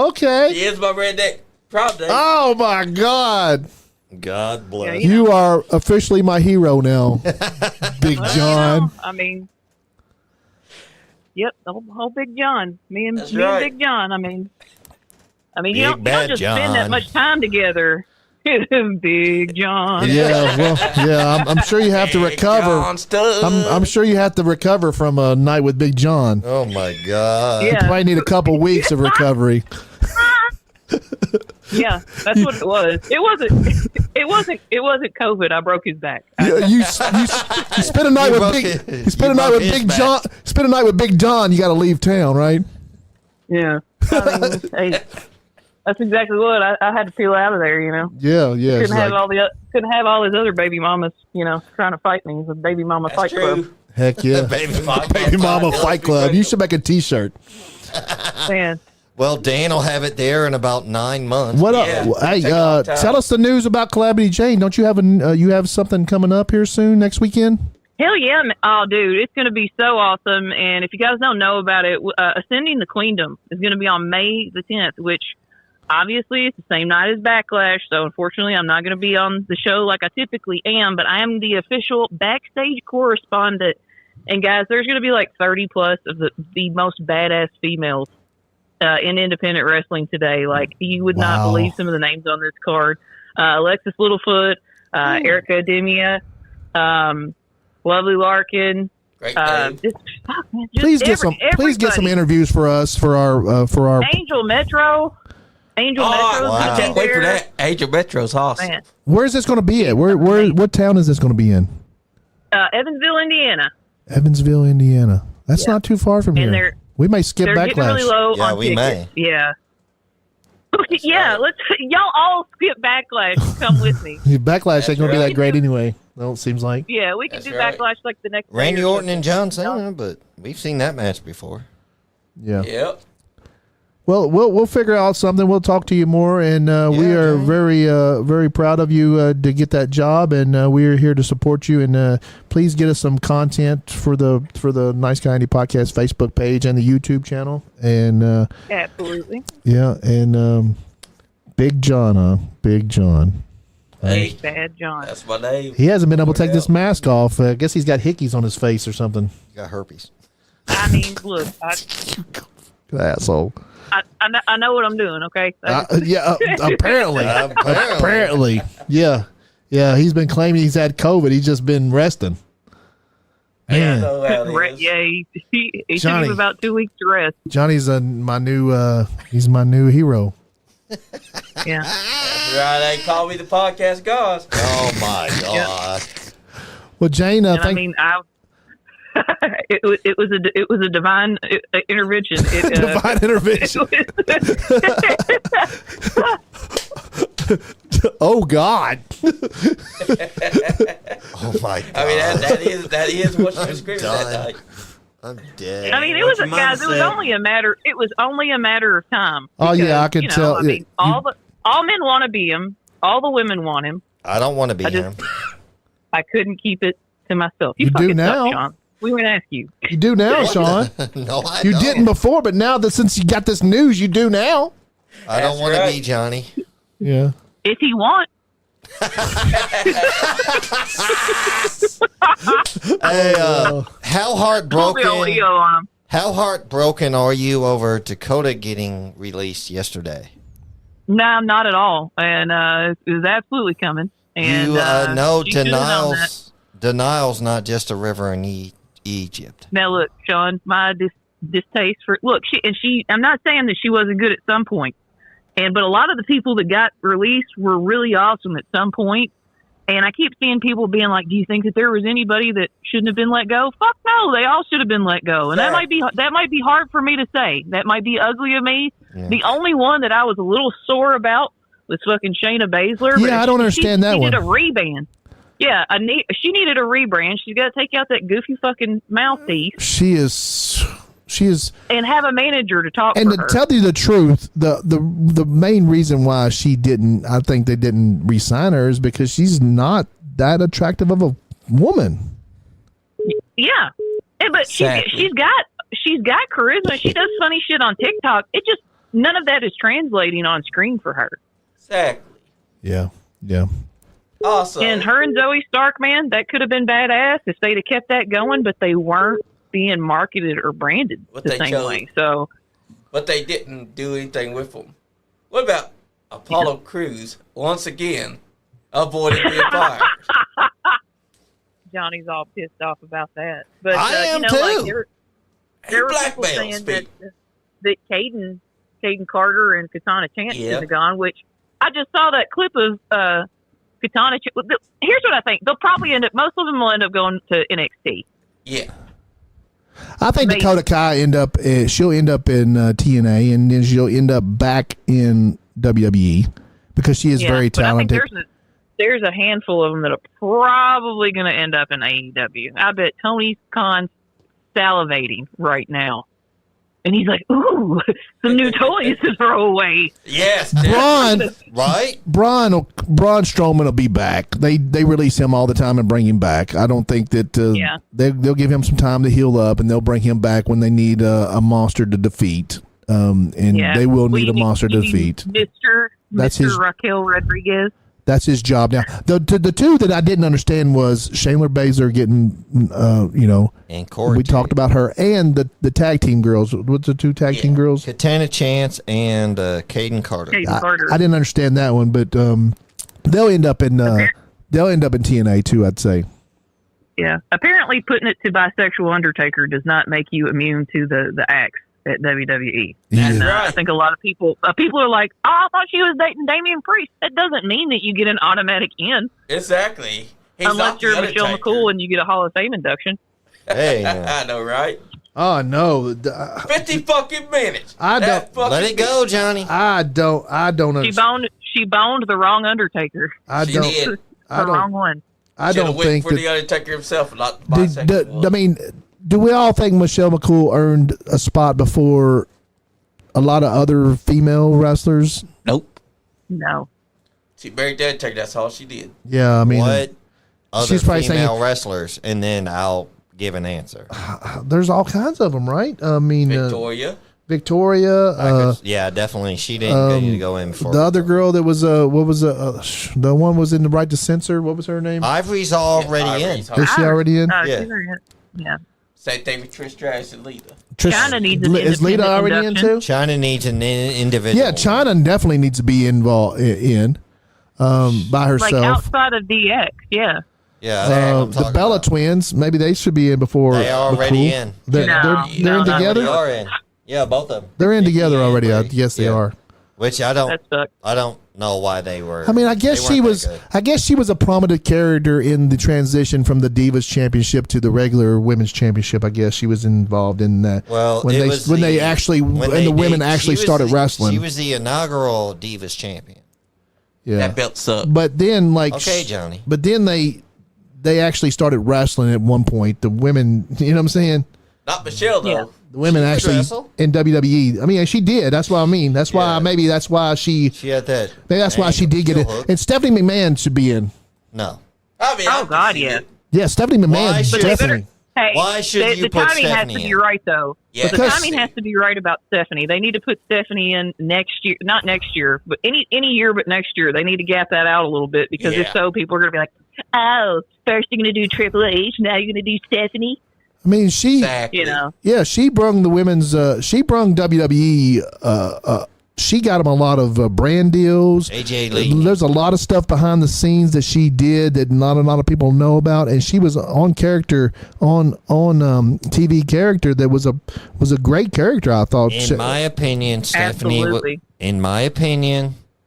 Okay. He is my redneck prop day. Oh, my God. God bless. Yeah, you are officially my hero now, Big John. I mean, yep, the whole Big John. Me and right. Big John. I mean, you don't just John. spend that much time together. Big John. Yeah, well, yeah. I'm sure you have to recover. I'm sure you have to recover from a night with Big John. Oh my God. You probably need a couple weeks of recovery. Yeah, that's what it was. It wasn't COVID. I broke his back. You spent a night with Big. You spent a night with Big John. Spent a night with Big John. You got to leave town, right? Yeah. I mean, hey, that's exactly what I had to peel out of there. You know. Yeah. Couldn't have all his other baby mamas. You know, trying to fight me. The baby mama fight club. Heck yeah. Baby mama fight club. You should make a T-shirt. Man. Well, Dan will have it there in about 9 months. What up? Hey, tell us the news about Calamity Jane. Don't you have you have something coming up here soon next weekend? Hell yeah! Oh, dude, it's going to be so awesome. And if you guys don't know about it, Ascending the Queendom is going to be on May the 10th, which obviously it's the same night as Backlash. So unfortunately, I'm not going to be on the show like I typically am, but I am the official backstage correspondent. And guys, there's going to be like 30 plus of the most badass females in independent wrestling today. Like, you would not believe some of the names on this card. Alexis Littlefoot, Erica Demia, Lovely Larkin. Please get some interviews for us for our Angel Metro. I can't wait for that. Angel Metro's awesome. Man. Where's this going to be at? What town is this going to be in? Evansville, Indiana. Evansville, Indiana. That's not too far from And here. We may skip they're getting Backlash. really low Yeah, on we tickets. may. Yeah. Yeah, y'all all skip Backlash and come with me. Backlash ain't going to be that great anyway. Well, it seems like. Yeah, we can do Backlash like the next Randy day or Orton and John Cena, but we've seen that match before. Yeah. Yep. Well, we'll figure out something. We'll talk to you more, and we are very proud of you to get that job, and we are here to support you. And please get us some content for the Nice Guy Andy podcast Facebook page and the YouTube channel. And absolutely, yeah, and Big John, huh? Big John. Hey, Bad John. That's my name. He hasn't been able to take this mask off. I guess he's got hickeys on his face or something. He got herpes. I mean, look, Asshole. I know what I'm doing, okay? Yeah, apparently. Yeah. He's been claiming he's had COVID. He's just been resting. Man. Yeah, he took him about 2 weeks to rest. Johnny's my new hero. Yeah. That's right. They call me the podcast god. Oh my God. Well, Jane, I mean, it was a divine intervention. Divine intervention. Oh God. Oh my God. I mean, that is what she was screaming that night. I'm dead. I mean, it was only a matter. It was only a matter of time. Because, I can tell. I mean, all men want to be him. All the women want him. I don't want to be him. I couldn't keep it to myself. You do now, Sean. We wouldn't ask you. You do now, Sean. No, I you don't. didn't before, but now that since you got this news, you do now. I don't want to be Johnny. Yeah. If he wants. Hey, how heartbroken are you over Dakota getting released yesterday? No, not at all. And it was absolutely coming. And you know denial's not just a river in Egypt. Now look, Sean, my distaste for I'm not saying that she wasn't good at some point. But a lot of the people that got released were really awesome at some point. And I keep seeing people being like, "Do you think that there was anybody that shouldn't have been let go?" Fuck no, they all should have been let go. And that might be hard for me to say. That might be ugly of me. Yeah. The only one that I was a little sore about was fucking Shayna Baszler. Yeah, I don't understand that one. She needed a rebrand. Yeah, she needed a rebrand. She's got to take out that goofy fucking mouthpiece. She is, and have a manager to talk. And for to her. tell you the truth, the main reason why I think they didn't re-sign her is because she's not that attractive of a woman. Yeah, but she's got charisma. She does funny shit on TikTok. It just none of that is translating on screen for her. Exactly. Yeah. Also, and her and Zoe Stark, man, that could have been badass if they'd have kept that going, but they weren't being marketed or branded the same way. So, but they didn't do anything with them. What about Apollo Crews once again avoiding being fired? Johnny's all pissed off about that. But I am too. Like there were people saying that Caden Carter and Katana Chance is gone, which I just saw that clip of Katana. Here's what I think: they'll probably most of them will end up going to NXT. Yeah. I think Dakota Kai she'll end up in TNA, and then she'll end up back in WWE because she is very talented. I think there's a handful of them that are probably going to end up in AEW. I bet Tony Khan's salivating right now. And he's like, ooh, some new toys to throw away. Yes. Braun right? Strowman will be back. They release him all the time and bring him back. I don't think that they'll give him some time to heal up, and they'll bring him back when they need a monster to defeat. They will need a monster to defeat. Mr. Raquel Rodriguez. That's his job now. The two that I didn't understand was Shayna Baszler getting, and Corey. We talked about her and the tag team girls. What's the two tag team girls? Katana Chance and Caden Carter. I didn't understand that one, but they'll end up in TNA too, I'd say. Yeah. Apparently, putting it to bisexual Undertaker does not make you immune to the acts at WWE. That's right. I think a lot of people are like, "Oh, I thought she was dating Damian Priest." That doesn't mean that you get an automatic in. Exactly. Unless you're Michelle McCool and you get a Hall of Fame induction. Hey, I know, right? Oh no, 50 fucking minutes. I don't let it go, Johnny. I don't. She boned the wrong Undertaker. The wrong one. I don't think for the Undertaker himself, not the bisexual. I mean, do we all think Michelle McCool earned a spot before a lot of other female wrestlers? Nope. No. She married the Undertaker. That's all she did. Yeah, I mean, what other she's probably female wrestlers, and then I'll give an answer. There's all kinds of them, right? I mean, Victoria. Yeah, definitely. She didn't need to go in before. The other girl that was the one was in the right to censor. What was her name? Ivory's already in. Is she already in? Yeah. Same thing with Trish Stratus and Lita. China needs an is Lita already in too? China needs an individual. Yeah, China definitely needs to be involved by herself. Like outside of DX, yeah. Yeah, the Bella twins, maybe they should be in before. They are already in. They're in together. They are in. Yeah, both of them. They're in together already. Yes, they are. Which I don't know why they were. I mean, I guess she was a prominent character in the transition from the Divas Championship to the regular Women's Championship. I guess she was involved in that. Well, when the women actually started wrestling. She was the inaugural Divas champion. Yeah, that belt sucked. But then, okay, Johnny. But then they actually started wrestling at one point. The women, you know what I'm saying? Not Michelle though. Yeah. The women actually in WWE. I mean, she did. That's what I mean. That's why maybe that's why she had that. Maybe that's why she did get it. And Stephanie McMahon should be in. No. I mean, oh God, yeah. Yeah, Stephanie McMahon definitely. Why should you put Stephanie in? The timing has to be right, though. Yeah. The timing has to be right about Stephanie. They need to put Stephanie in next year. Not next year, but any year but next year. They need to gap that out a little bit because if so, people are going to be like, oh, first you're going to do Triple H, now you're going to do Stephanie. I mean, she brung the women's, she brung WWE, she got them a lot of brand deals. AJ Lee. There's a lot of stuff behind the scenes that she did that not a lot of people know about, and she was on character, on TV character that was a great character, I thought. In my opinion,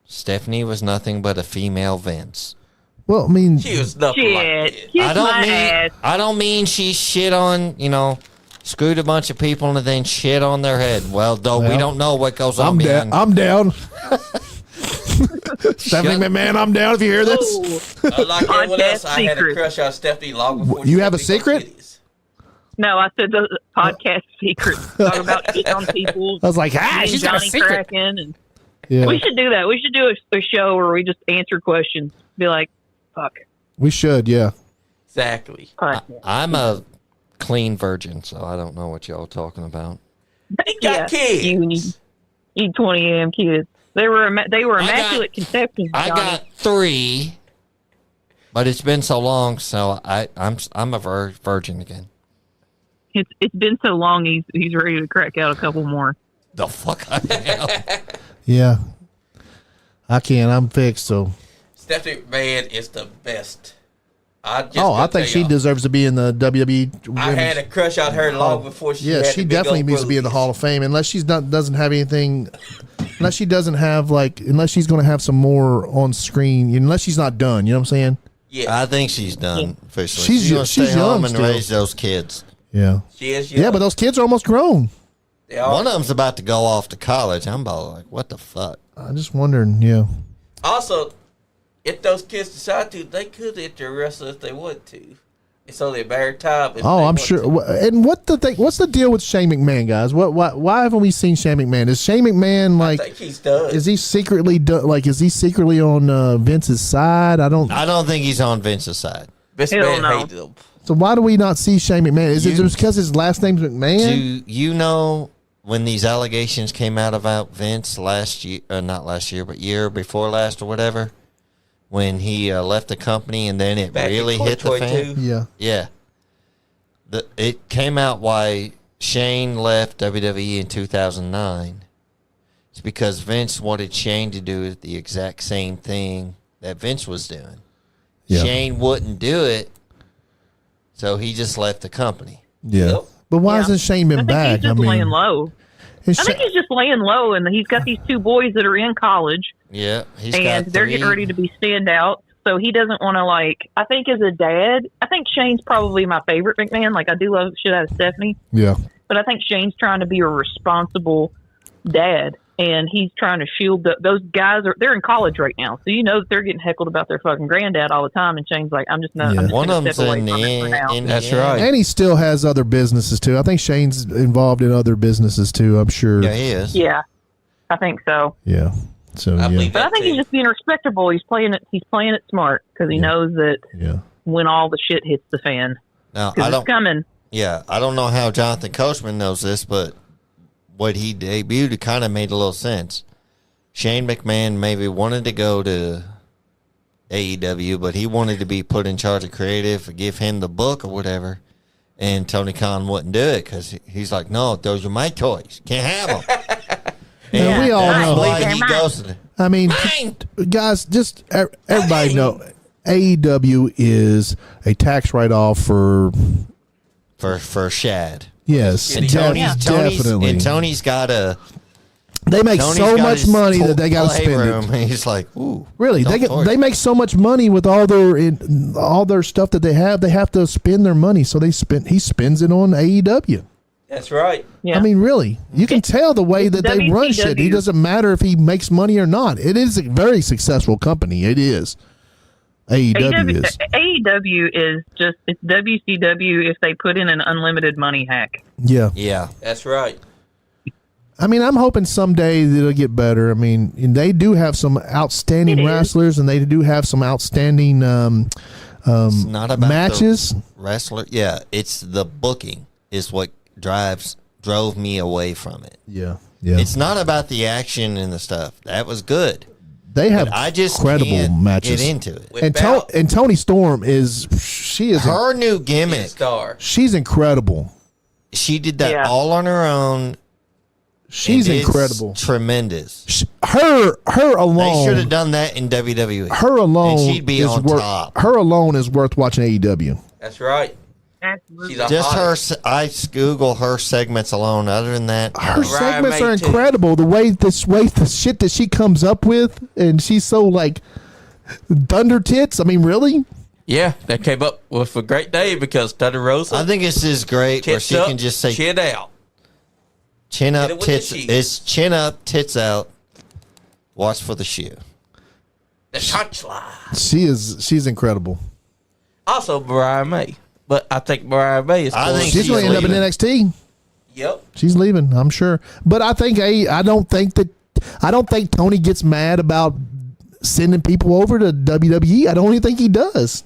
Stephanie was nothing but a female Vince. Well, I mean, She was nothing Shit. like that. Kiss my ass. I don't mean she shit on, screwed a bunch of people and then shit on their head. Well, though we don't know what goes on behind. I'm down. Stephanie McMahon, I'm down if you hear this. Like everyone else, I had a crush on Stephanie long before. You have a secret? No, I said the podcast secrets. Talk about shit on people. I was like, Me and she's got a Johnny secret. Kraken and Yeah. we should do that. We should do a show where we just answer questions. Be like, fuck. We should, yeah. Exactly. I'm a clean virgin, so I don't know what y'all talking about. They got kids. You 20 AM kids. They were immaculate conceptions. I Johnny. got 3, but it's been so long, so I'm a virgin again. It's been so long. He's ready to crack out a couple more. The fuck I am. Yeah. I can't. I'm fixed, so. Stephanie McMahon is the best. I think she deserves to be in the WWE. I had a crush on her long before she. Yeah, had she the big definitely old needs to be in the Hall of Fame, unless she's doesn't have anything. Unless she doesn't have unless she's going to have some more on screen. Unless she's not done, you know what I'm saying? Yeah, I think she's done officially. She's gonna stay young home and still. raise those kids. Yeah. She is young. Yeah, but those kids are almost grown. One of them's about to go off to college. I'm about like, what the fuck? I'm just wondering. Yeah. Also, if those kids decide to, they could enter wrestling if they want to. It's only a matter of time. Oh, I'm sure. And what's the deal with Shane McMahon, guys? Why haven't we seen Shane McMahon? Is Shane McMahon I think he's done. Is he secretly is he secretly on Vince's side? I don't think he's on Vince's side. Vince McMahon hated him. So why do we not see Shane McMahon? Is it just because his last name's McMahon? Do you know when these allegations came out about Vince last year, not last year, but year before last or whatever, when he left the company and then it Back really in hit the 2022? fan? Yeah. It came out why Shane left WWE in 2009. It's because Vince wanted Shane to do the exact same thing that Vince was doing. Yeah. Shane wouldn't do it, so he just left the company. Yeah. But why hasn't Shane been back? He's just laying low. I think he's just laying low, and he's got these 2 boys that are in college. Yeah, and they're getting ready to be standouts. So he doesn't want to I think as a dad, I think Shane's probably my favorite McMahon. I do love shit out of Stephanie. Yeah. But I think Shane's trying to be a responsible dad, and he's trying to shield those guys. They're in college right now, so that they're getting heckled about their fucking granddad all the time. And Shane's like, I'm just not. Yeah. I'm just One gonna of them's step away in from it for now. That's right. And he still has other businesses too. I think Shane's involved in other businesses too. I'm sure. Yeah, he is. Yeah, I think so. Yeah. So But I think he's just being respectable. He's playing it smart because he knows that when all the shit hits the fan, Now, because it's coming. Yeah, I don't know how Jonathan Coachman knows this, but what he debuted, it kind of made a little sense. Shane McMahon maybe wanted to go to AEW, but he wanted to be put in charge of creative, give him the book or whatever. And Tony Khan wouldn't do it because he's like, no, those are my toys. Can't have them. And we all know. Why he goes to I mean, guys, just everybody know AEW is a tax write-off for Shad. Yes, And definitely. And Tony's got a. They make so much money that they got to spend it. He's like, ooh. Really, they make so much money with all their stuff that they have. They have to spend their money, so he spends it on AEW. That's right. Yeah. I mean, really, you can tell the way that they run shit. It doesn't matter if he makes money or not. It is a very successful company. It is. AEW is. AEW is just, it's WCW if they put in an unlimited money hack. Yeah. Yeah. That's right. I mean, I'm hoping someday that it'll get better. I mean, they do have some outstanding wrestlers, and they do have some outstanding It's not about matches. The wrestler. Yeah, it's the booking is what drove me away from it. Yeah. Yeah. It's not about the action and the stuff. That was good. They have But I just incredible can't matches. get into it. And Tony Storm is her new gimmick. She's incredible. She did that all on her own. She's and it's incredible. Tremendous. Her alone. They should have done that in WWE. Her alone and she'd be is on top. Her alone is worth watching AEW. That's right. She's a Just hottest. her. I Google her segments alone. Other than that, Her segments are incredible. The shit that she comes up with, and she's so Thunder Tits. I mean, really? Yeah, that came up with a great name because Thunder Rosa. I think this is great where tits she up, can just say chin out. chin Hit up, it with tits. the cheek. It's chin up, tits out. Watch for the shoe. The punchline. She's incredible. Also, Mariah May. But I think Mariah May is I think She's going to end up in NXT. Yep. She's leaving, I'm sure. But I don't think Tony gets mad about sending people over to WWE. I don't even think he does.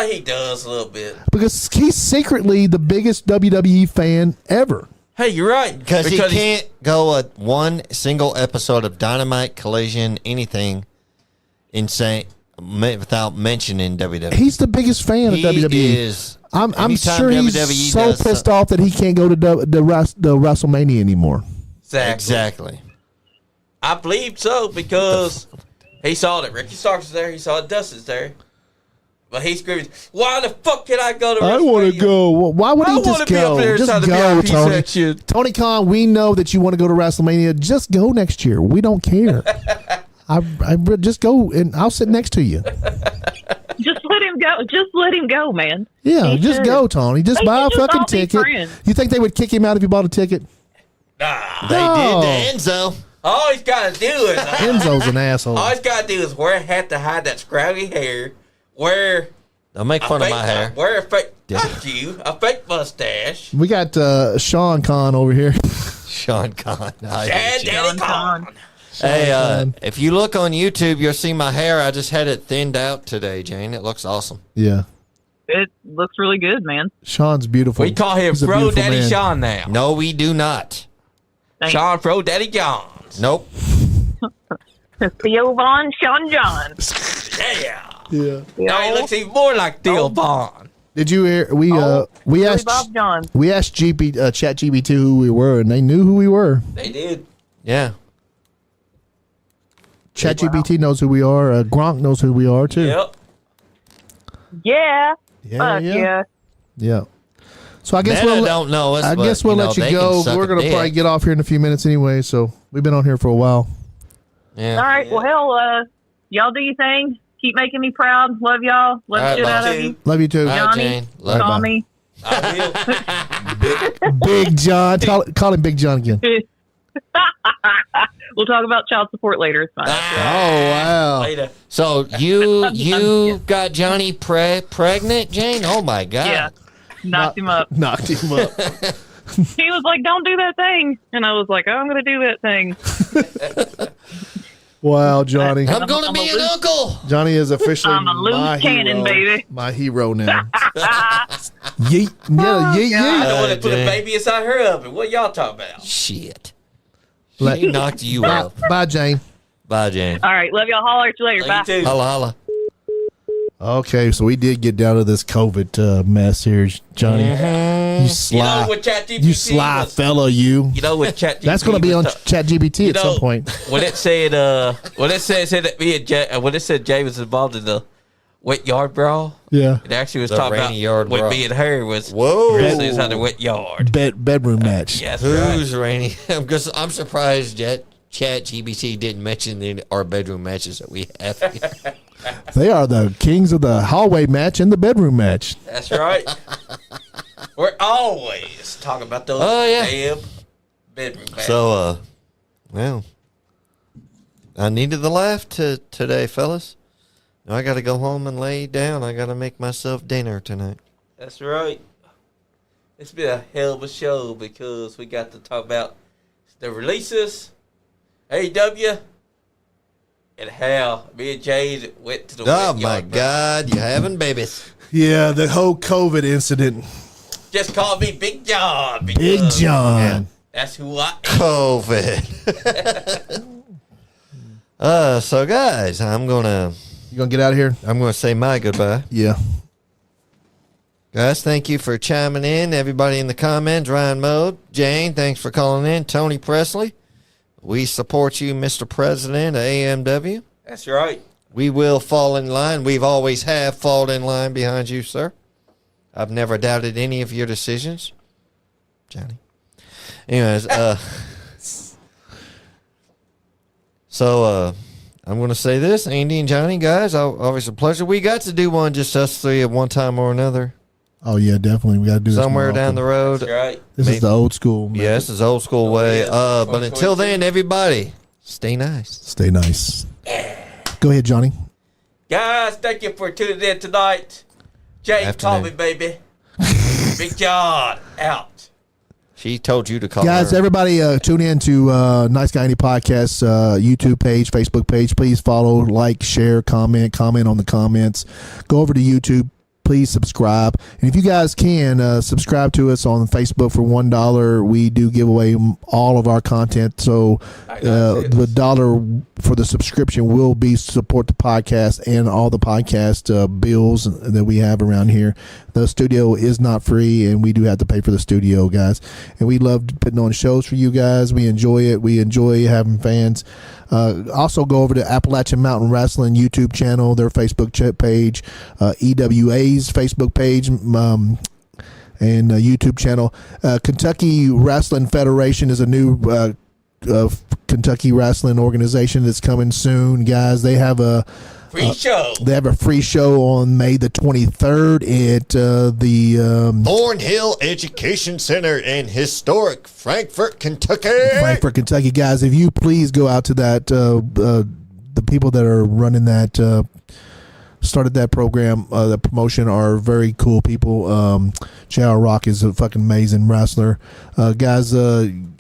He does a little bit. Because he's secretly the biggest WWE fan ever. Hey, you're right. Because he can't go one single episode of Dynamite, Collision, anything insane without mentioning WWE. He's the biggest fan of WWE. Is. I'm Anytime sure he's WWE so does pissed off that he can't go to the WrestleMania anymore. Exactly. I believe so because he saw that Ricky Starks is there. He saw that Dustin's there. But he's screaming, why the fuck can I go to I want to go. Well, why would he just go? Just go, Tony. Tony Khan, we know that you want to go to WrestleMania. Just go next year. We don't care. I just go and I'll sit next to you. Just let him go. Just let him go, man. Yeah, He just should. go, Tony. Just They buy a should just fucking all be ticket. friends. You think they would kick him out if you bought a ticket? Nah. They did to Enzo. All he's got to do is... Enzo's an asshole. All he's got to do is wear a hat to hide that scraggly hair. Wear... Don't make fun of my hair. Wear a fake... Not you. A fake mustache. We got Sean Khan over here. Sean Khan. And Daddy Khan. Hey, if you look on YouTube, you'll see my hair. I just had it thinned out today, Jane. It looks awesome. Yeah. It looks really good, man. Sean's beautiful. We call him He's a Bro beautiful Daddy man. Sean now. No, we do not. Sean Bro Daddy Johns. Nope. Theo Von, Sean John. Yeah. Yeah. Now he looks even more like Theo Vaughn. Did you hear? We asked Bob John. we asked ChatGPT who we were, and they knew who we were. They did. Yeah. ChatGPT knows who we are. Gronk knows who we are too. Yep. Yeah. Yeah, Fuck yeah. Yeah. So I guess Meta we'll don't know us, I but, guess we'll you know, let you they can go. suck We're a gonna dick. probably get off here in a few minutes anyway. So we've been on here for a while. Yeah. All right. Well, hell, y'all do your thing. Keep making me proud. Love y'all. Love the shit out of you. Love you too. All right, Johnny, Jane. Love call bye. me. Big John. Call him Big John again. We'll talk about child support later. It's fine. Oh wow. Later. So you got Johnny pregnant, Jane? Oh my God. Yeah. Knocked him up. Knocked him up. He was like, "Don't do that thing," and I was like, "Oh, I'm going to do that thing." Wow, Johnny. I'm gonna be an uncle. Johnny is officially I'm a loose my cannon, hero. baby. My hero now. Yeet. Yeah, yeet, I yeet. don't want to put a Jane. baby inside her oven. What y'all talking about? Shit. Let- He knocked you Bye, up. bye, Jane. Bye, Jane. All right. Love y'all. Holler at you later. Bye. You too. Holla, holla. Okay, so we did get down to this COVID mess here, Johnny. You sly, You know what ChatGPT you sly was- fella, you. You know what ChatGPT That's going to be on was ChatGPT at some know, point. When it said that me and Jay, when it said Jay was involved in the wet yard brawl, Yeah, it actually was The talking about rainy yard when brawl. me and her was Whoa. Grizzlies had a wet yard. bedroom match. Yes, right. Who's rainy? Because I'm surprised that ChatGPT didn't mention our bedroom matches that we have. They are the kings of the hallway match and the bedroom match. That's right. We're always talking about those damn bedroom matches. So, well, I needed the laugh today, fellas. Now I got to go home and lay down. I got to make myself dinner tonight. That's right. It's been a hell of a show because we got to talk about the releases, AEW, and how me and Jay went to the Oh, wet my yard. God. You having babies. Yeah, the whole COVID incident. Just call me Big John. Big because John. That's who I am. COVID. So, guys, I'm going to You gonna get out of here? say my goodbye. Yeah. Guys, thank you for chiming in. Everybody in the comments, Ryan Mode, Jane, thanks for calling in. Tony Presley, we support you, Mr. President of AMW. That's right. We will fall in line. We've always have fallen in line behind you, sir. I've never doubted any of your decisions, Johnny. Anyways, so I'm going to say this, Andy and Johnny, guys, always a pleasure. We got to do one just us three at one time or another. Oh, yeah, definitely. We got to do this somewhere down the road. That's right. This is the old school method. Yeah, this is the old school way. But until then, everybody, stay nice. Stay nice. Go ahead, Johnny. Guys, thank you for tuning in tonight. Jay, call me, baby. Big John, out. She told you to call Guys, her. everybody tune in to Nice Guy Andy Podcast YouTube page, Facebook page. Please follow, like, share, comment on the comments. Go over to YouTube. Please subscribe. And if you guys can, subscribe to us on Facebook for $1. We do give away all of our content. So the $1 for the subscription will be support the podcast and all the podcast bills that we have around here. The studio is not free, and we do have to pay for the studio, guys. And we love putting on shows for you guys. We enjoy it. We enjoy having fans. Also go over to Appalachian Mountain Wrestling YouTube channel, their Facebook page, EWA's Facebook page, and YouTube channel. Kentucky Wrestling Federation is a new Kentucky wrestling organization that's coming soon, guys. They have a free show. They have a free show on May the 23rd at the Thornhill Education Center in historic Frankfort, Kentucky. Frankfort, Kentucky, guys. If you please go out to that, the people that are running that started that program, the promotion, are very cool people. JR Rock is a fucking amazing wrestler, guys. And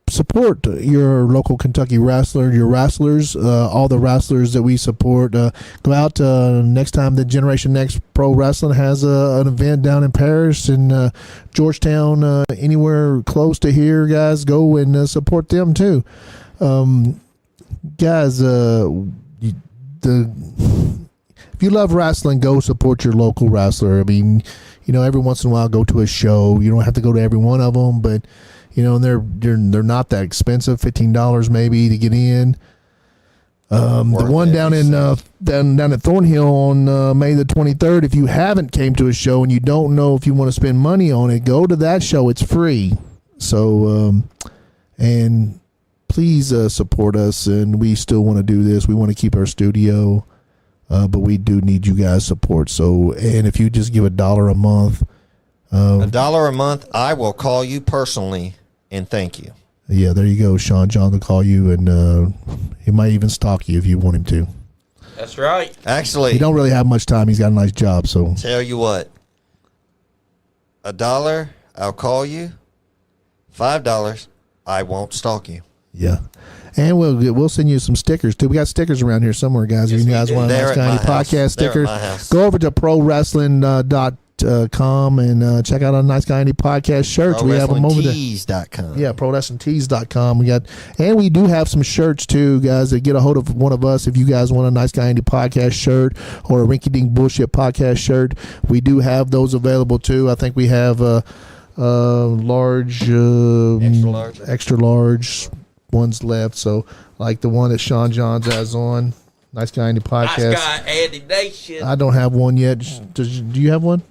support your local Kentucky wrestler, your wrestlers, all the wrestlers that we support. Go out next time the Generation Next Pro Wrestling has an event down in Paris and Georgetown, anywhere close to here, guys. Go and support them too. Guys, if you love wrestling, go support your local wrestler. I mean, every once in a while, go to a show. You don't have to go to every one of them, but they're not that expensive. $15 maybe to get in. The one down in down at Thornhill on May the 23rd. If you haven't came to a show and you don't know if you want to spend money on it, go to that show. It's free. So and please support us. And we still want to do this. We want to keep our studio, but we do need you guys' support. So, and if you just give $1 a month. $1 a month, I will call you personally and thank you. Yeah, there you go, Sean. John will call you, and he might even stalk you if you want him to. That's right. Actually, he don't really have much time. He's got a nice job, so. Tell you what, $1, I'll call you. $5, I won't stalk you. Yeah. And we'll send you some stickers, too. We got stickers around here somewhere, guys. If you guys want a Nice Guy Andy podcast sticker, go over to prowrestling.com and check out our Nice Guy Andy podcast shirts. We have them over there. ProWrestlingTees.com. Yeah, ProWrestlingTees.com. We do have some shirts too, guys. That get a hold of one of us if you guys want a Nice Guy Andy podcast shirt or a Rinky Dink Bullshit podcast shirt. We do have those available too. I think we have large, extra large ones left. So like the one that Sean Johns has on. Nice Guy Andy podcast. Nice Guy Andy Nation. I don't have one yet. Do you have one?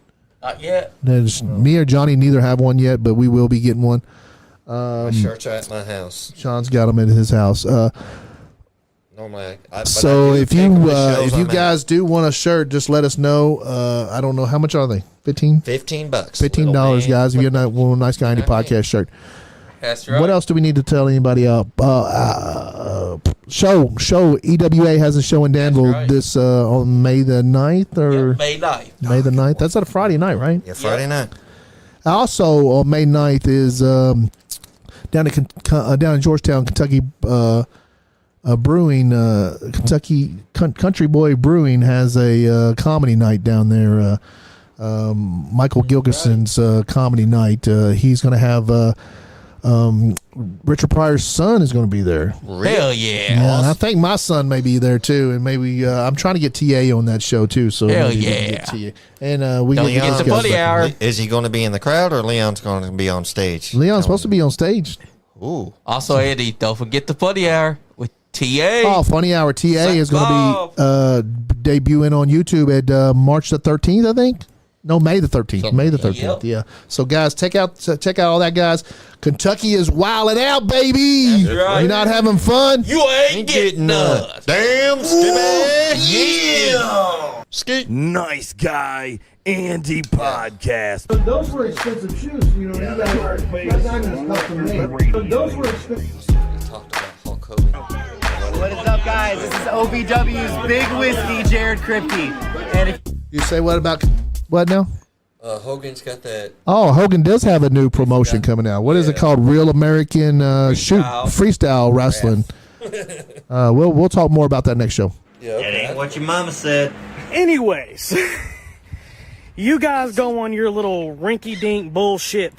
Not yet. Me or Johnny neither have one yet, but we will be getting one. My shirts are at my house. Sean's got them at his house. Normally, so if you guys do want a shirt, just let us know. I don't know how much are they. $15? $15. $15, guys. If you get a Nice Guy Andy podcast shirt. That's right. What else do we need to tell anybody? Show EWA has a show in Danville this on May the 9th or May 9th. May the 9th. That's a Friday night, right? Yeah, Friday night. Also on May 9th is down in Georgetown, Kentucky. Brewing, Kentucky Country Boy Brewing has a comedy night down there. Michael Gilkison's comedy night. He's going to have. Richard Pryor's son is going to be there. Hell yeah. And I think my son may be there too, and maybe I'm trying to get TA on that show too. So hell maybe yeah. we can get TA. And we get the buddy hour. Is he going to be in the crowd or Leon's going to be on stage? Leon's supposed to be on stage. Ooh. Also, Eddie, don't forget the funny hour with TA. Oh, Funny Hour TA is going to be debuting on YouTube at March the 13th, I think. No, May the 13th. May the 13th. Yeah. So guys, check out all that, guys. Kentucky is wilding out, baby. That's right. You're not having fun. You ain't getting none. Damn, Skip. Yeah. Skip. Nice Guy Andy podcast. But those were expensive shoes. You know, you guys not going to custom made. But those were expensive. Talked about Hulk Hogan. What is up, guys? This is OVW's Big Whiskey, Jared Kripke. And if You say what about what now? Hogan's got that. Oh, Hogan does have a new promotion coming out. What is it called? Real American freestyle wrestling. We'll talk more about that next show. Yeah, okay. It ain't what your mama said. Anyways, you guys go on your little rinky-dink bullshit